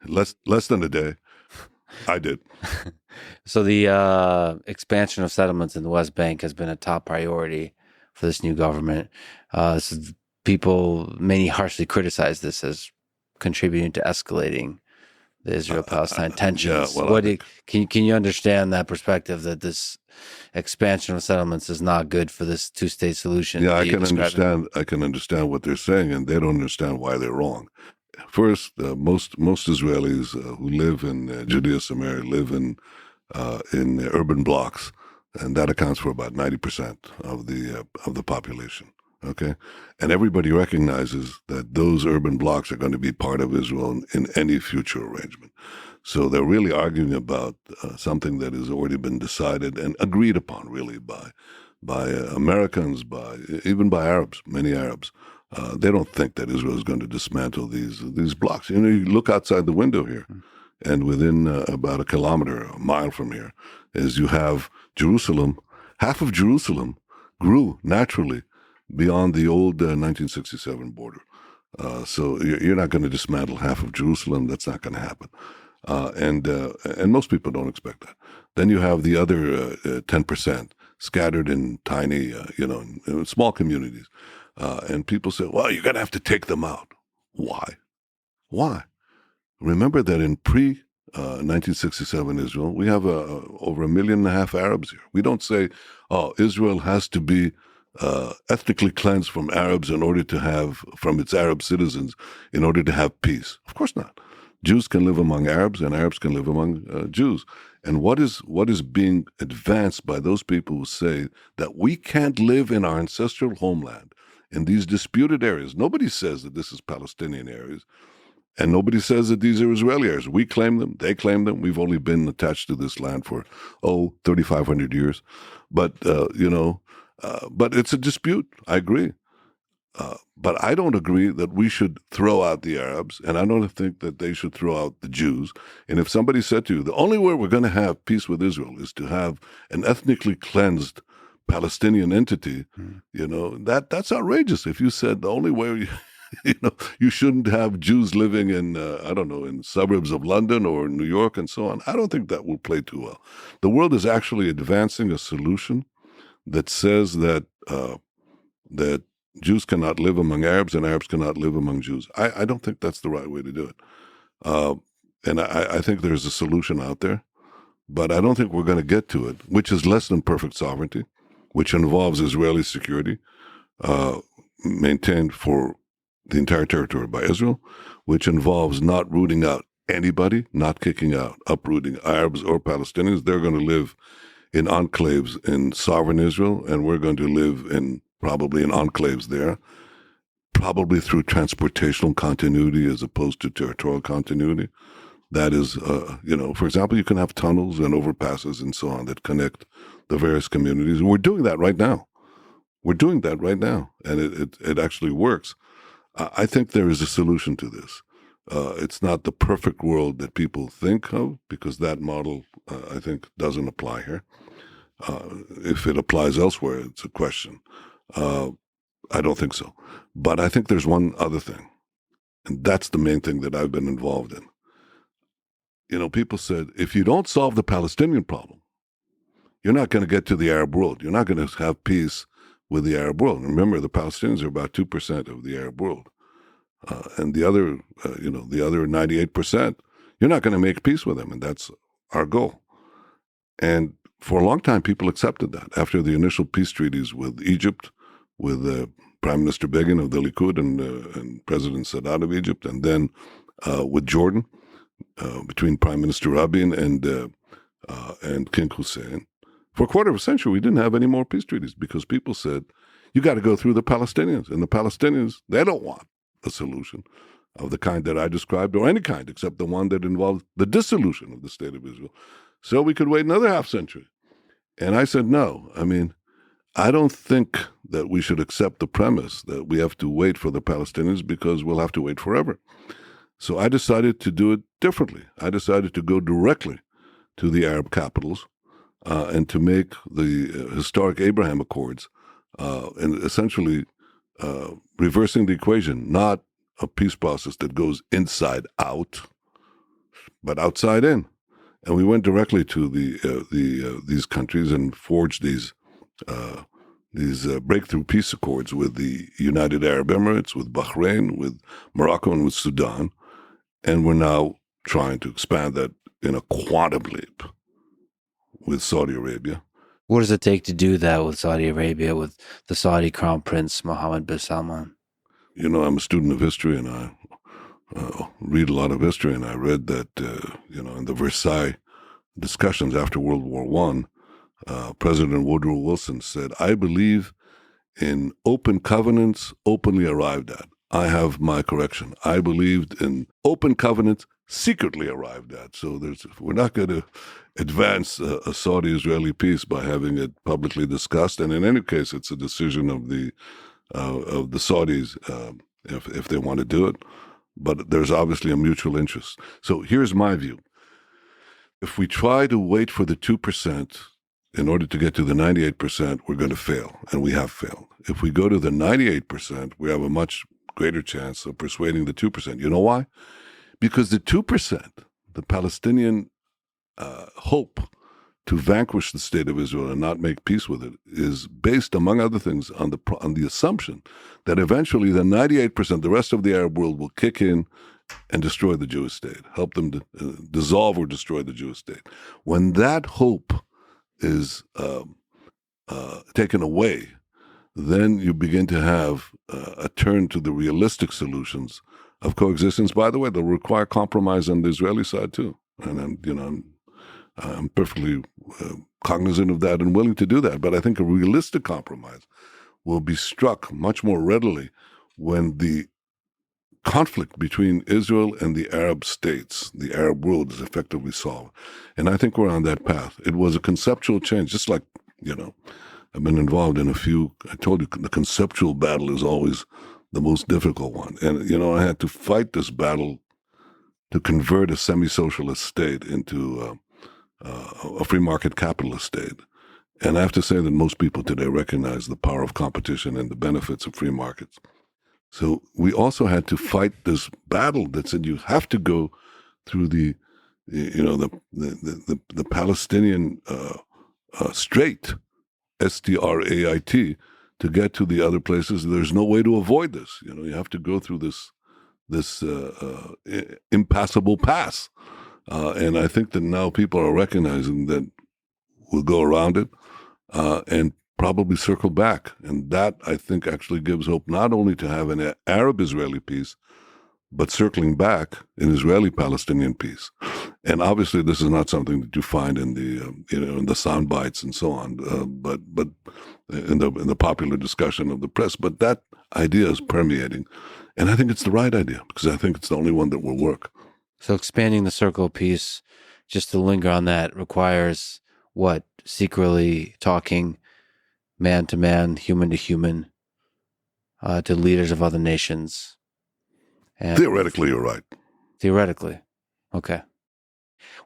Less than a day. I did. So the expansion of settlements in the West Bank has been a top priority for this new government. Many harshly criticize this as contributing to escalating the Israel-Palestine tensions. Yeah, well, can you understand that perspective that this expansion of settlements is not good for this two-state solution? Yeah, I can understand what they're saying, and they don't understand why they're wrong. First, most Israelis who live in Judea, Samaria, live in urban blocks, and that accounts for about 90% of the population. Okay, and everybody recognizes that those urban blocks are going to be part of Israel in any future arrangement. So they're really arguing about something that has already been decided and agreed upon, really by Americans, even by Arabs, many Arabs. They don't think that Israel is going to dismantle these blocks. You look outside the window here, and within about a mile from here, is you have Jerusalem. Half of Jerusalem grew naturally beyond the old 1967 border. So you're not going to dismantle half of Jerusalem. That's not going to happen. And most people don't expect that. Then you have the other 10% scattered in tiny, in small communities. And people say, well, you're going to have to take them out. Why? Remember that in pre-1967 Israel, we have over 1.5 million Arabs here. We don't say, Israel has to be ethnically cleansed from Arabs from its Arab citizens in order to have peace. Of course not. Jews can live among Arabs and Arabs can live among Jews. And what is being advanced by those people who say that we can't live in our ancestral homeland in these disputed areas? Nobody says that this is Palestinian areas, and nobody says that these are Israeli areas. We claim them, they claim them. We've only been attached to this land for 3,500 years, but but it's a dispute. I agree. But I don't agree that we should throw out the Arabs, and I don't think that they should throw out the Jews. And if somebody said to you, the only way we're going to have peace with Israel is to have an ethnically cleansed Palestinian entity, that's outrageous. If you said the only way You shouldn't have Jews living in, I don't know, in suburbs of London or New York and so on. I don't think that will play too well. The world is actually advancing a solution that says that Jews cannot live among Arabs and Arabs cannot live among Jews. I don't think that's the right way to do it. And I think there's a solution out there, but I don't think we're going to get to it, which is less than perfect sovereignty, which involves Israeli security maintained for the entire territory by Israel, which involves not rooting out anybody, not kicking out, uprooting Arabs or Palestinians. They're going to live in enclaves in sovereign Israel, and we're going to live probably in enclaves there, probably through transportational continuity as opposed to territorial continuity. That is, for example, you can have tunnels and overpasses and so on that connect the various communities. And we're doing that right now. And it actually works. I think there is a solution to this. It's not the perfect world that people think of, because that model, I think, doesn't apply here. If it applies elsewhere, it's a question. I don't think so. But I think there's one other thing, and that's the main thing that I've been involved in. People said, if you don't solve the Palestinian problem, you're not going to get to the Arab world. You're not going to have peace with the Arab world. Remember, the Palestinians are about 2% of the Arab world. And the other 98%, you're not going to make peace with them. And that's our goal. And for a long time, people accepted that. After the initial peace treaties with Egypt, with Prime Minister Begin of the Likud and President Sadat of Egypt, and then with Jordan, between Prime Minister Rabin and King Hussein, for a quarter of a century, we didn't have any more peace treaties because people said, you got to go through the Palestinians. And the Palestinians, they don't want a solution of the kind that I described, or any kind except the one that involved the dissolution of the state of Israel. So we could wait another half century. And I said, no. I don't think that we should accept the premise that we have to wait for the Palestinians, because we'll have to wait forever. So I decided to do it differently. I decided to go directly to the Arab capitals and to make the historic Abraham Accords and essentially reversing the equation, not a peace process that goes inside out, but outside in. And we went directly to these countries and forged these breakthrough peace accords with the United Arab Emirates, with Bahrain, with Morocco, and with Sudan. And we're now trying to expand that in a quantum leap with Saudi Arabia. What does it take to do that with Saudi Arabia, with the Saudi Crown Prince Mohammed bin Salman? I'm a student of history, and I read a lot of history, and I read that, in the Versailles discussions after World War I, President Woodrow Wilson said, I believe in open covenants openly arrived at. I have my correction. I believed in open covenants secretly arrived at. So we're not going to advance a Saudi-Israeli peace by having it publicly discussed. And in any case, it's a decision of the Saudis if they want to do it. But there's obviously a mutual interest. So here's my view. If we try to wait for the 2% in order to get to the 98%, we're going to fail, and we have failed. If we go to the 98%, we have a much greater chance of persuading the 2%. You know why? Because the 2%, the Palestinian hope to vanquish the state of Israel and not make peace with it, is based, among other things, on the assumption that eventually the 98%, the rest of the Arab world, will kick in and destroy the Jewish state, help them dissolve or destroy the Jewish state. When that hope is taken away, then you begin to have a turn to the realistic solutions of coexistence. By the way, they'll require compromise on the Israeli side too, and I'm perfectly cognizant of that and willing to do that. But I think a realistic compromise will be struck much more readily when the conflict between Israel and the Arab states, the Arab world, is effectively solved. And I think we're on that path. It was a conceptual change, just like, I've been involved in a few. I told you the conceptual battle is always the most difficult one. And, I had to fight this battle to convert a semi-socialist state into a free market capitalist state. And I have to say that most people today recognize the power of competition and the benefits of free markets. So we also had to fight this battle that said you have to go through the Palestinian Strait, Strait, to get to the other places. There's no way to avoid this. You have to go through this impassable pass. And I think that now people are recognizing that we'll go around it and probably circle back. And that, I think, actually gives hope not only to have an Arab-Israeli peace, but circling back an Israeli-Palestinian peace. And obviously, this is not something that you find in the sound bites and so on, but in the popular discussion of the press. But that idea is permeating, and I think it's the right idea because I think it's the only one that will work. So expanding the circle of peace, just to linger on that, requires what? Secretly talking man to man, human to human, to leaders of other nations. And theoretically, you're right. Theoretically. Okay.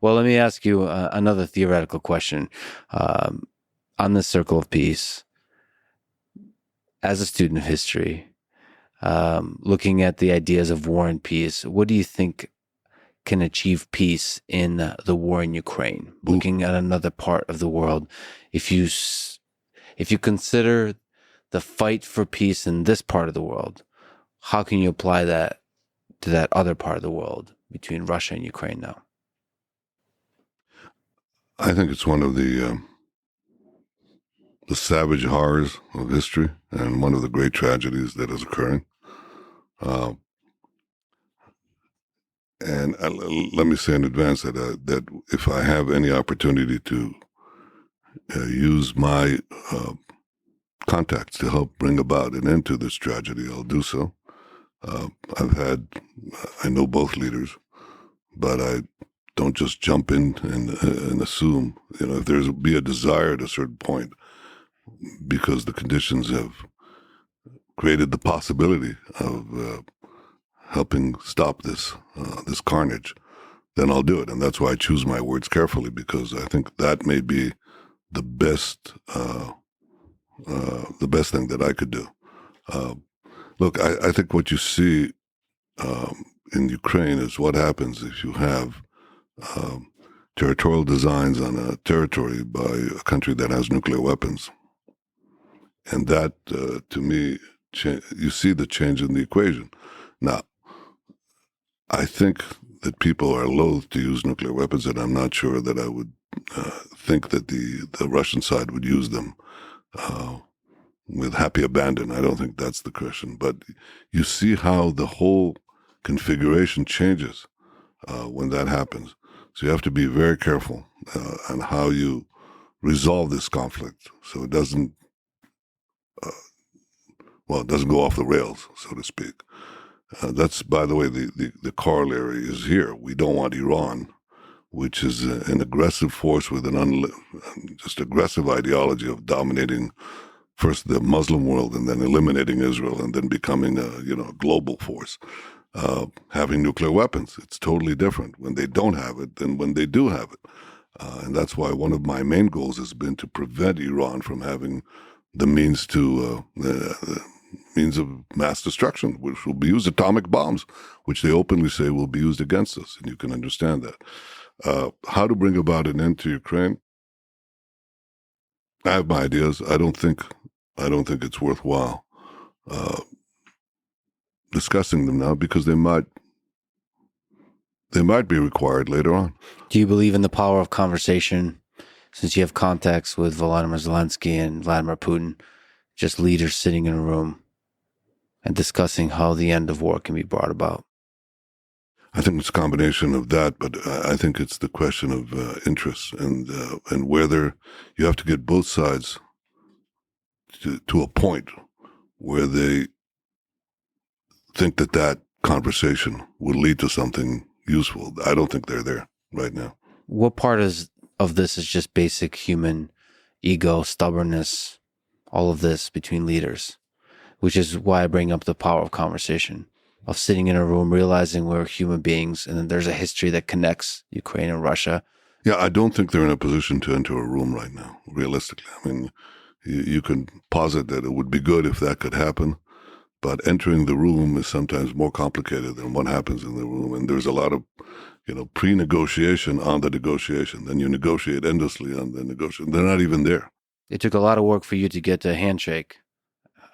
Well, let me ask you another theoretical question. On this circle of peace, as a student of history, looking at the ideas of war and peace, what do you think can achieve peace in the war in Ukraine? Looking at another part of the world, if you consider the fight for peace in this part of the world, how can you apply that to that other part of the world between Russia and Ukraine now? I think it's one of the savage horrors of history and one of the great tragedies that is occurring. And let me say in advance that if I have any opportunity to use my contacts to help bring about an end to this tragedy, I'll do so. I know both leaders, but I don't just jump in and assume. If there's be a desire at a certain point, because the conditions have created the possibility of helping stop this carnage, then I'll do it. And that's why I choose my words carefully, because I think that may be the best thing that I could do. Look, I think what you see in Ukraine is what happens if you have territorial designs on a territory by a country that has nuclear weapons. And that, to me, you see the change in the equation. Now, I think that people are loath to use nuclear weapons, and I'm not sure that I would think that the Russian side would use them with happy abandon. I don't think that's the question. But you see how the whole configuration changes when that happens. So you have to be very careful on how you resolve this conflict so it doesn't go off the rails, so to speak. That's, by the way, the corollary is here. We don't want Iran, which is an aggressive force with just aggressive ideology of dominating first the Muslim world and then eliminating Israel and then becoming a global force. Having nuclear weapons, it's totally different when they don't have it than when they do have it. And that's why one of my main goals has been to prevent Iran from having the means of mass destruction, which will be used, atomic bombs, which they openly say will be used against us. And you can understand that. How to bring about an end to Ukraine? I have my ideas. I don't think it's worthwhile discussing them now, because they might be required later on. Do you believe in the power of conversation, since you have contacts with Volodymyr Zelensky and Vladimir Putin, just leaders sitting in a room and discussing how the end of war can be brought about? I think it's a combination of that, but I think it's the question of interests and whether you have to get both sides to a point where they think that conversation will lead to something useful. I don't think they're there right now. What part of this is just basic human ego, stubbornness, all of this between leaders, which is why I bring up the power of conversation, of sitting in a room, realizing we're human beings, and then there's a history that connects Ukraine and Russia. Yeah, I don't think they're in a position to enter a room right now, realistically. I mean, you can posit that it would be good if that could happen, but entering the room is sometimes more complicated than what happens in the room. And there's a lot of, pre-negotiation on the negotiation. Then you negotiate endlessly on the negotiation. They're not even there. It took a lot of work for you to get a handshake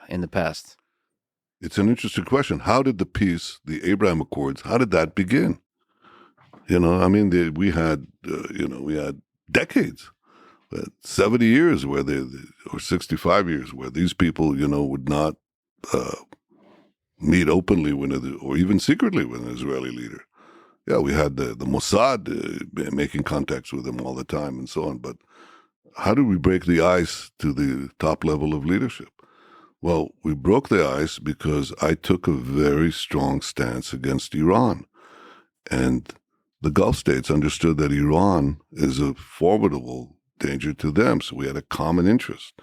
in the past. It's an interesting question. How did the peace, the Abraham Accords, how did that begin? We had decades, 70 years or 65 years where these people, would not meet openly or even secretly with an Israeli leader. Yeah, we had the Mossad making contacts with them all the time and so on. But how did we break the ice to the top level of leadership? Well, we broke the ice because I took a very strong stance against Iran. And the Gulf states understood that Iran is a formidable danger to them. So we had a common interest.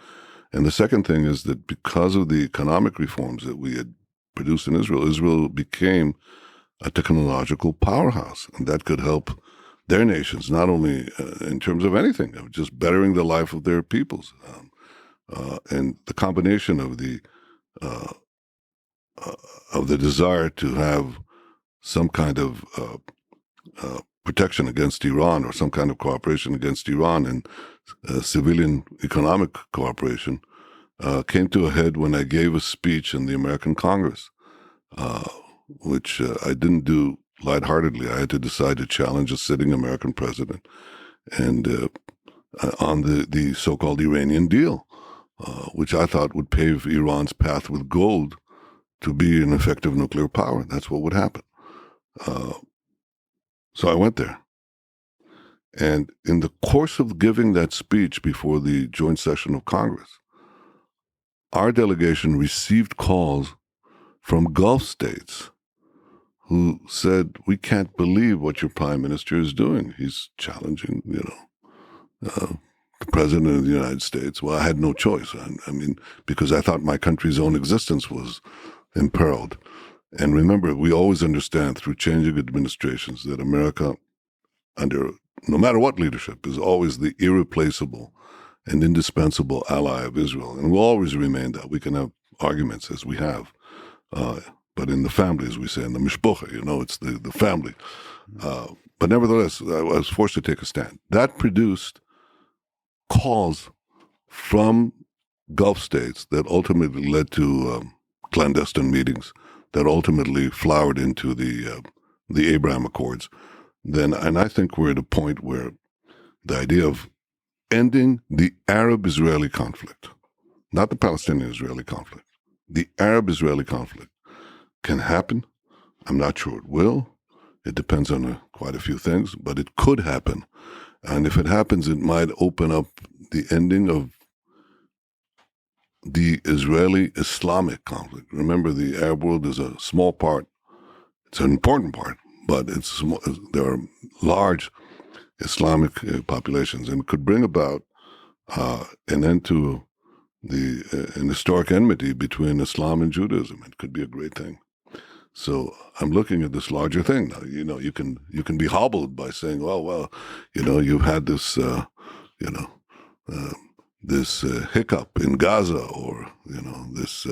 And the second thing is that because of the economic reforms that we had produced in Israel, Israel became a technological powerhouse. And that could help their nations, not only in terms of anything, of just bettering the life of their peoples. And the combination of the desire to have some kind of protection against Iran or some kind of cooperation against Iran and civilian economic cooperation came to a head when I gave a speech in the American Congress, which I didn't do lightheartedly. I had to decide to challenge a sitting American president and on the so-called Iranian deal, which I thought would pave Iran's path with gold to be an effective nuclear power. That's what would happen. So I went there. And in the course of giving that speech before the joint session of Congress, our delegation received calls from Gulf states who said, we can't believe what your prime minister is doing. He's challenging, the president of the United States. Well, I had no choice. Because I thought my country's own existence was imperiled. And remember, we always understand through changing administrations that America, no matter what leadership, is always the irreplaceable and indispensable ally of Israel. And will always remain that. We can have arguments as we have. But in the family, as we say, in the mishpocha, it's the family. But nevertheless, I was forced to take a stand. That produced calls from Gulf states that ultimately led to clandestine meetings that ultimately flowered into the Abraham Accords. And I think we're at a point where the idea of ending the Arab-Israeli conflict, not the Palestinian-Israeli conflict, the Arab-Israeli conflict can happen. I'm not sure it will. It depends on quite a few things, but it could happen. And if it happens, it might open up the ending of the Israeli-Islamic conflict. Remember, the Arab world is a small part. It's an important part, but there are large Islamic populations, and it could bring about an end to an historic enmity between Islam and Judaism. It could be a great thing. So I'm looking at this larger thing now. You can be hobbled by saying, well, you've had this, this hiccup in Gaza, or this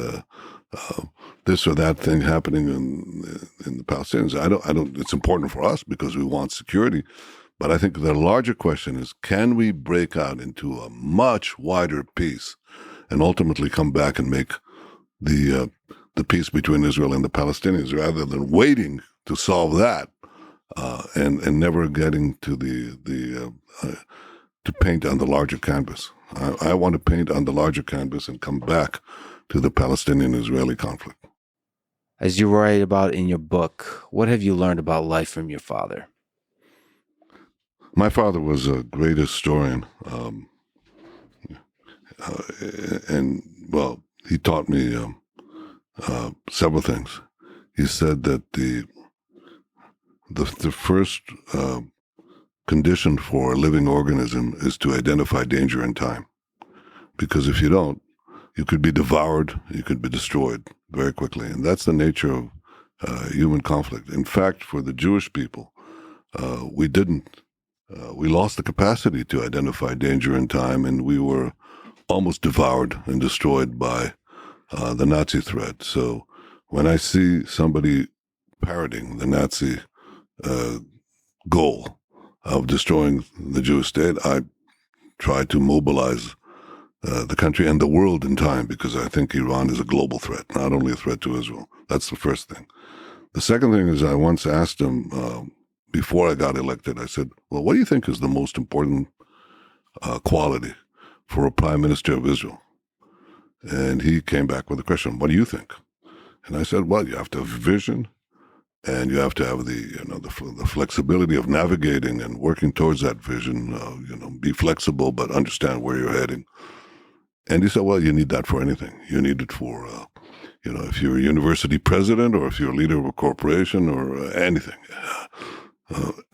or that thing happening in the Palestinians. I don't. It's important for us because we want security, but I think the larger question is: can we break out into a much wider peace, and ultimately come back and make the peace between Israel and the Palestinians, rather than waiting to solve that and never getting to to paint on the larger canvas. I want to paint on the larger canvas and come back to the Palestinian-Israeli conflict. As you write about in your book, what have you learned about life from your father? My father was a great historian, and he taught me several things. He said that the first condition for a living organism is to identify danger in time, because if you don't, you could be devoured, you could be destroyed very quickly, and that's the nature of human conflict. In fact, for the Jewish people, we didn't. We lost the capacity to identify danger in time, and we were almost devoured and destroyed by the Nazi threat. So when I see somebody parroting the Nazi goal of destroying the Jewish state, I try to mobilize the country and the world in time, because I think Iran is a global threat, not only a threat to Israel. That's the first thing. The second thing is, I once asked him, before I got elected, I said, well, what do you think is the most important quality for a prime minister of Israel? And he came back with a question, what do you think? And I said, well, you have to have vision, and you have to have the flexibility of navigating and working towards that vision. Be flexible, but understand where you're heading. And he said, well, you need that for anything. You need it for, if you're a university president, or if you're a leader of a corporation, or anything.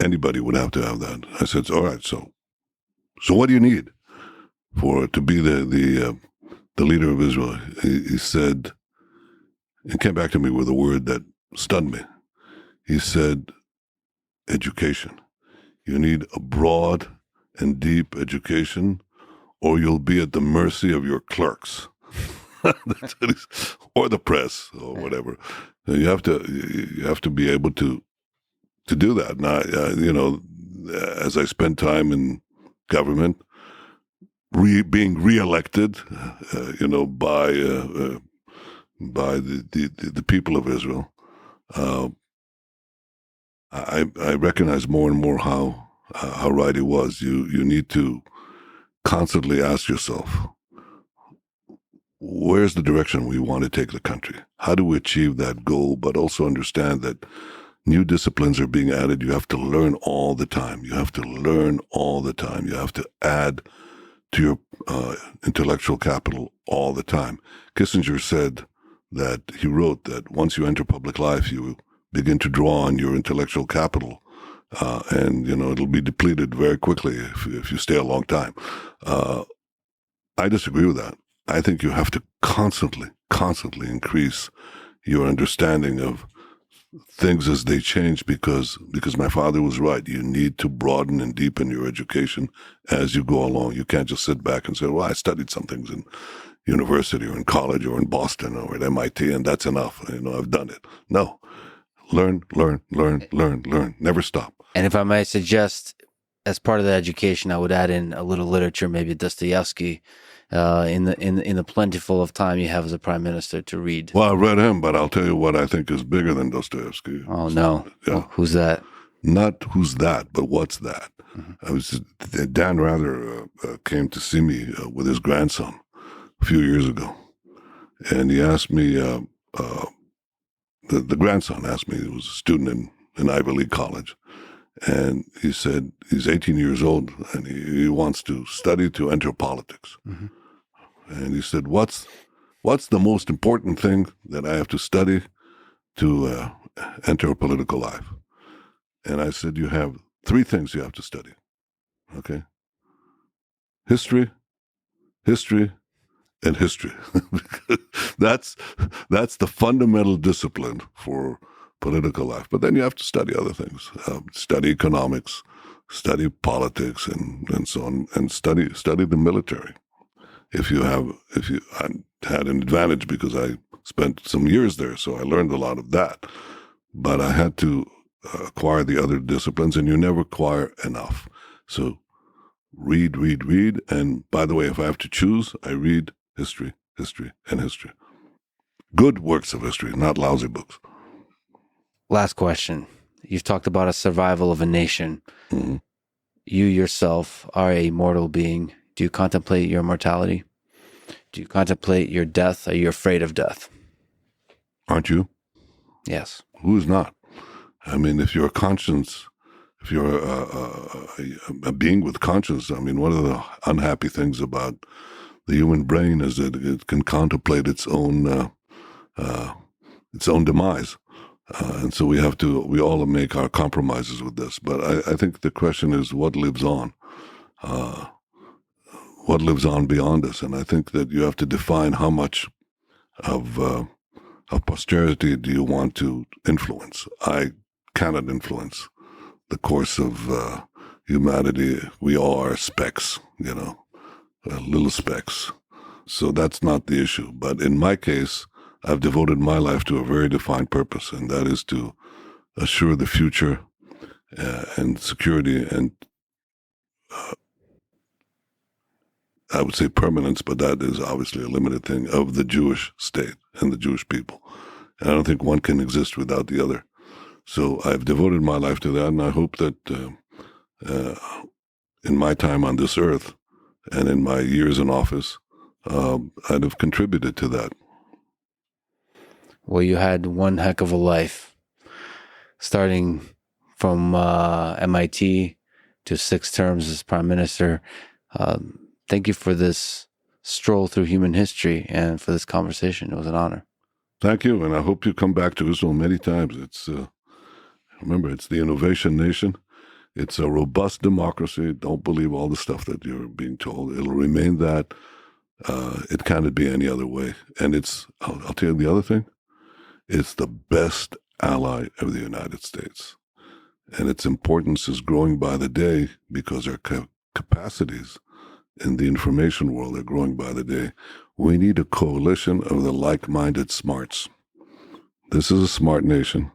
Anybody would have to have that. I said, all right, so what do you need to be the leader of Israel? He said, he came back to me with a word that stunned me. He said, education. You need a broad and deep education, or you'll be at the mercy of your clerks, or the press, or whatever. You have to be able to do that. Now, as I spend time in government, being reelected, by the people of Israel, I recognize more and more how right he was. You need to constantly ask yourself, where's the direction we want to take the country? How do we achieve that goal? But also understand that new disciplines are being added. You have to learn all the time. You have to learn all the time. You have to add to your intellectual capital all the time. Kissinger said that, he wrote that once you enter public life, you begin to draw on your intellectual capital, and it'll be depleted very quickly if you stay a long time. I disagree with that. I think you have to constantly increase your understanding of things as they change, because my father was right. You need to broaden and deepen your education as you go along. You can't just sit back and say, well, I studied some things in university or in college or in Boston or at MIT, and that's enough. I've done it. No. Learn. Never stop. And if I might suggest, as part of the education, I would add in a little literature, maybe Dostoevsky, in the plentiful of time you have as a prime minister to read. Well, I read him, but I'll tell you what I think is bigger than Dostoevsky. Oh, no. Yeah. Oh, who's that? Not who's that, but what's that? Mm-hmm. Dan Rather came to see me with his grandson a few years ago, and he asked me, the grandson asked me, he was a student in Ivy League college, and he said he's 18 years old and he wants to study to enter politics. Mm-hmm. And he said, what's the most important thing that I have to study to enter a political life? And I said, you have 3 things you have to study. Okay? History, and history. That's the fundamental discipline for political life. But then you have to study other things. Study economics, study politics, and so on, and study the military. I had an advantage because I spent some years there, so I learned a lot of that. But I had to acquire the other disciplines, and you never acquire enough. So read. And by the way, if I have to choose, I read history, and history. Good works of history, not lousy books. Last question. You've talked about a survival of a nation. Mm-hmm. You yourself are a mortal being. Do you contemplate your mortality? Do you contemplate your death? Are you afraid of death? Aren't you? Yes. Who's not? I mean, if you're a conscience, if you're a being with conscience, I mean, one of the unhappy things about the human brain is that it can contemplate its own demise. And so we all make our compromises with this. But I think the question is, what lives on? What lives on beyond us? And I think that you have to define how much of posterity do you want to influence. I cannot influence the course of humanity. We all are specks, little specks. So that's not the issue. But in my case, I've devoted my life to a very defined purpose, and that is to assure the future and security and I would say permanence, but that is obviously a limited thing, of the Jewish state and the Jewish people. And I don't think one can exist without the other. So I've devoted my life to that, and I hope that in my time on this earth and in my years in office, I'd have contributed to that. Well, you had one heck of a life, starting from MIT to 6 terms as prime minister. Thank you for this stroll through human history and for this conversation. It was an honor. Thank you, and I hope you come back to Israel many times. Remember, it's the innovation nation. It's a robust democracy. Don't believe all the stuff that you're being told. It'll remain that. It can't be any other way. And I'll tell you the other thing. It's the best ally of the United States. And its importance is growing by the day because our capacities in the information world are growing by the day. We need a coalition of the like-minded smarts. This is a smart nation,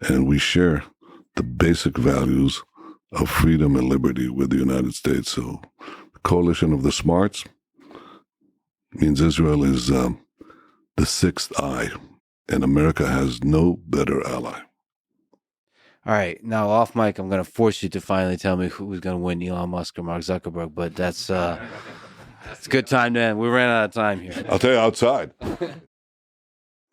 and we share the basic values of freedom and liberty with the United States. So the coalition of the smarts means Israel is the sixth eye, and America has no better ally. All right, now off mic, I'm going to force you to finally tell me who's going to win, Elon Musk or Mark Zuckerberg, but that's it's a good time to end. We ran out of time here. I'll tell you outside.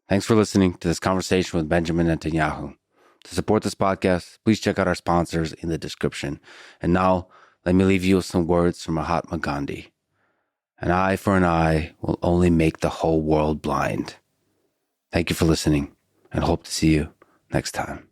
Thanks for listening to this conversation with Benjamin Netanyahu. To support this podcast, please check out our sponsors in the description. And now, let me leave you with some words from Mahatma Gandhi. An eye for an eye will only make the whole world blind. Thank you for listening, and hope to see you next time.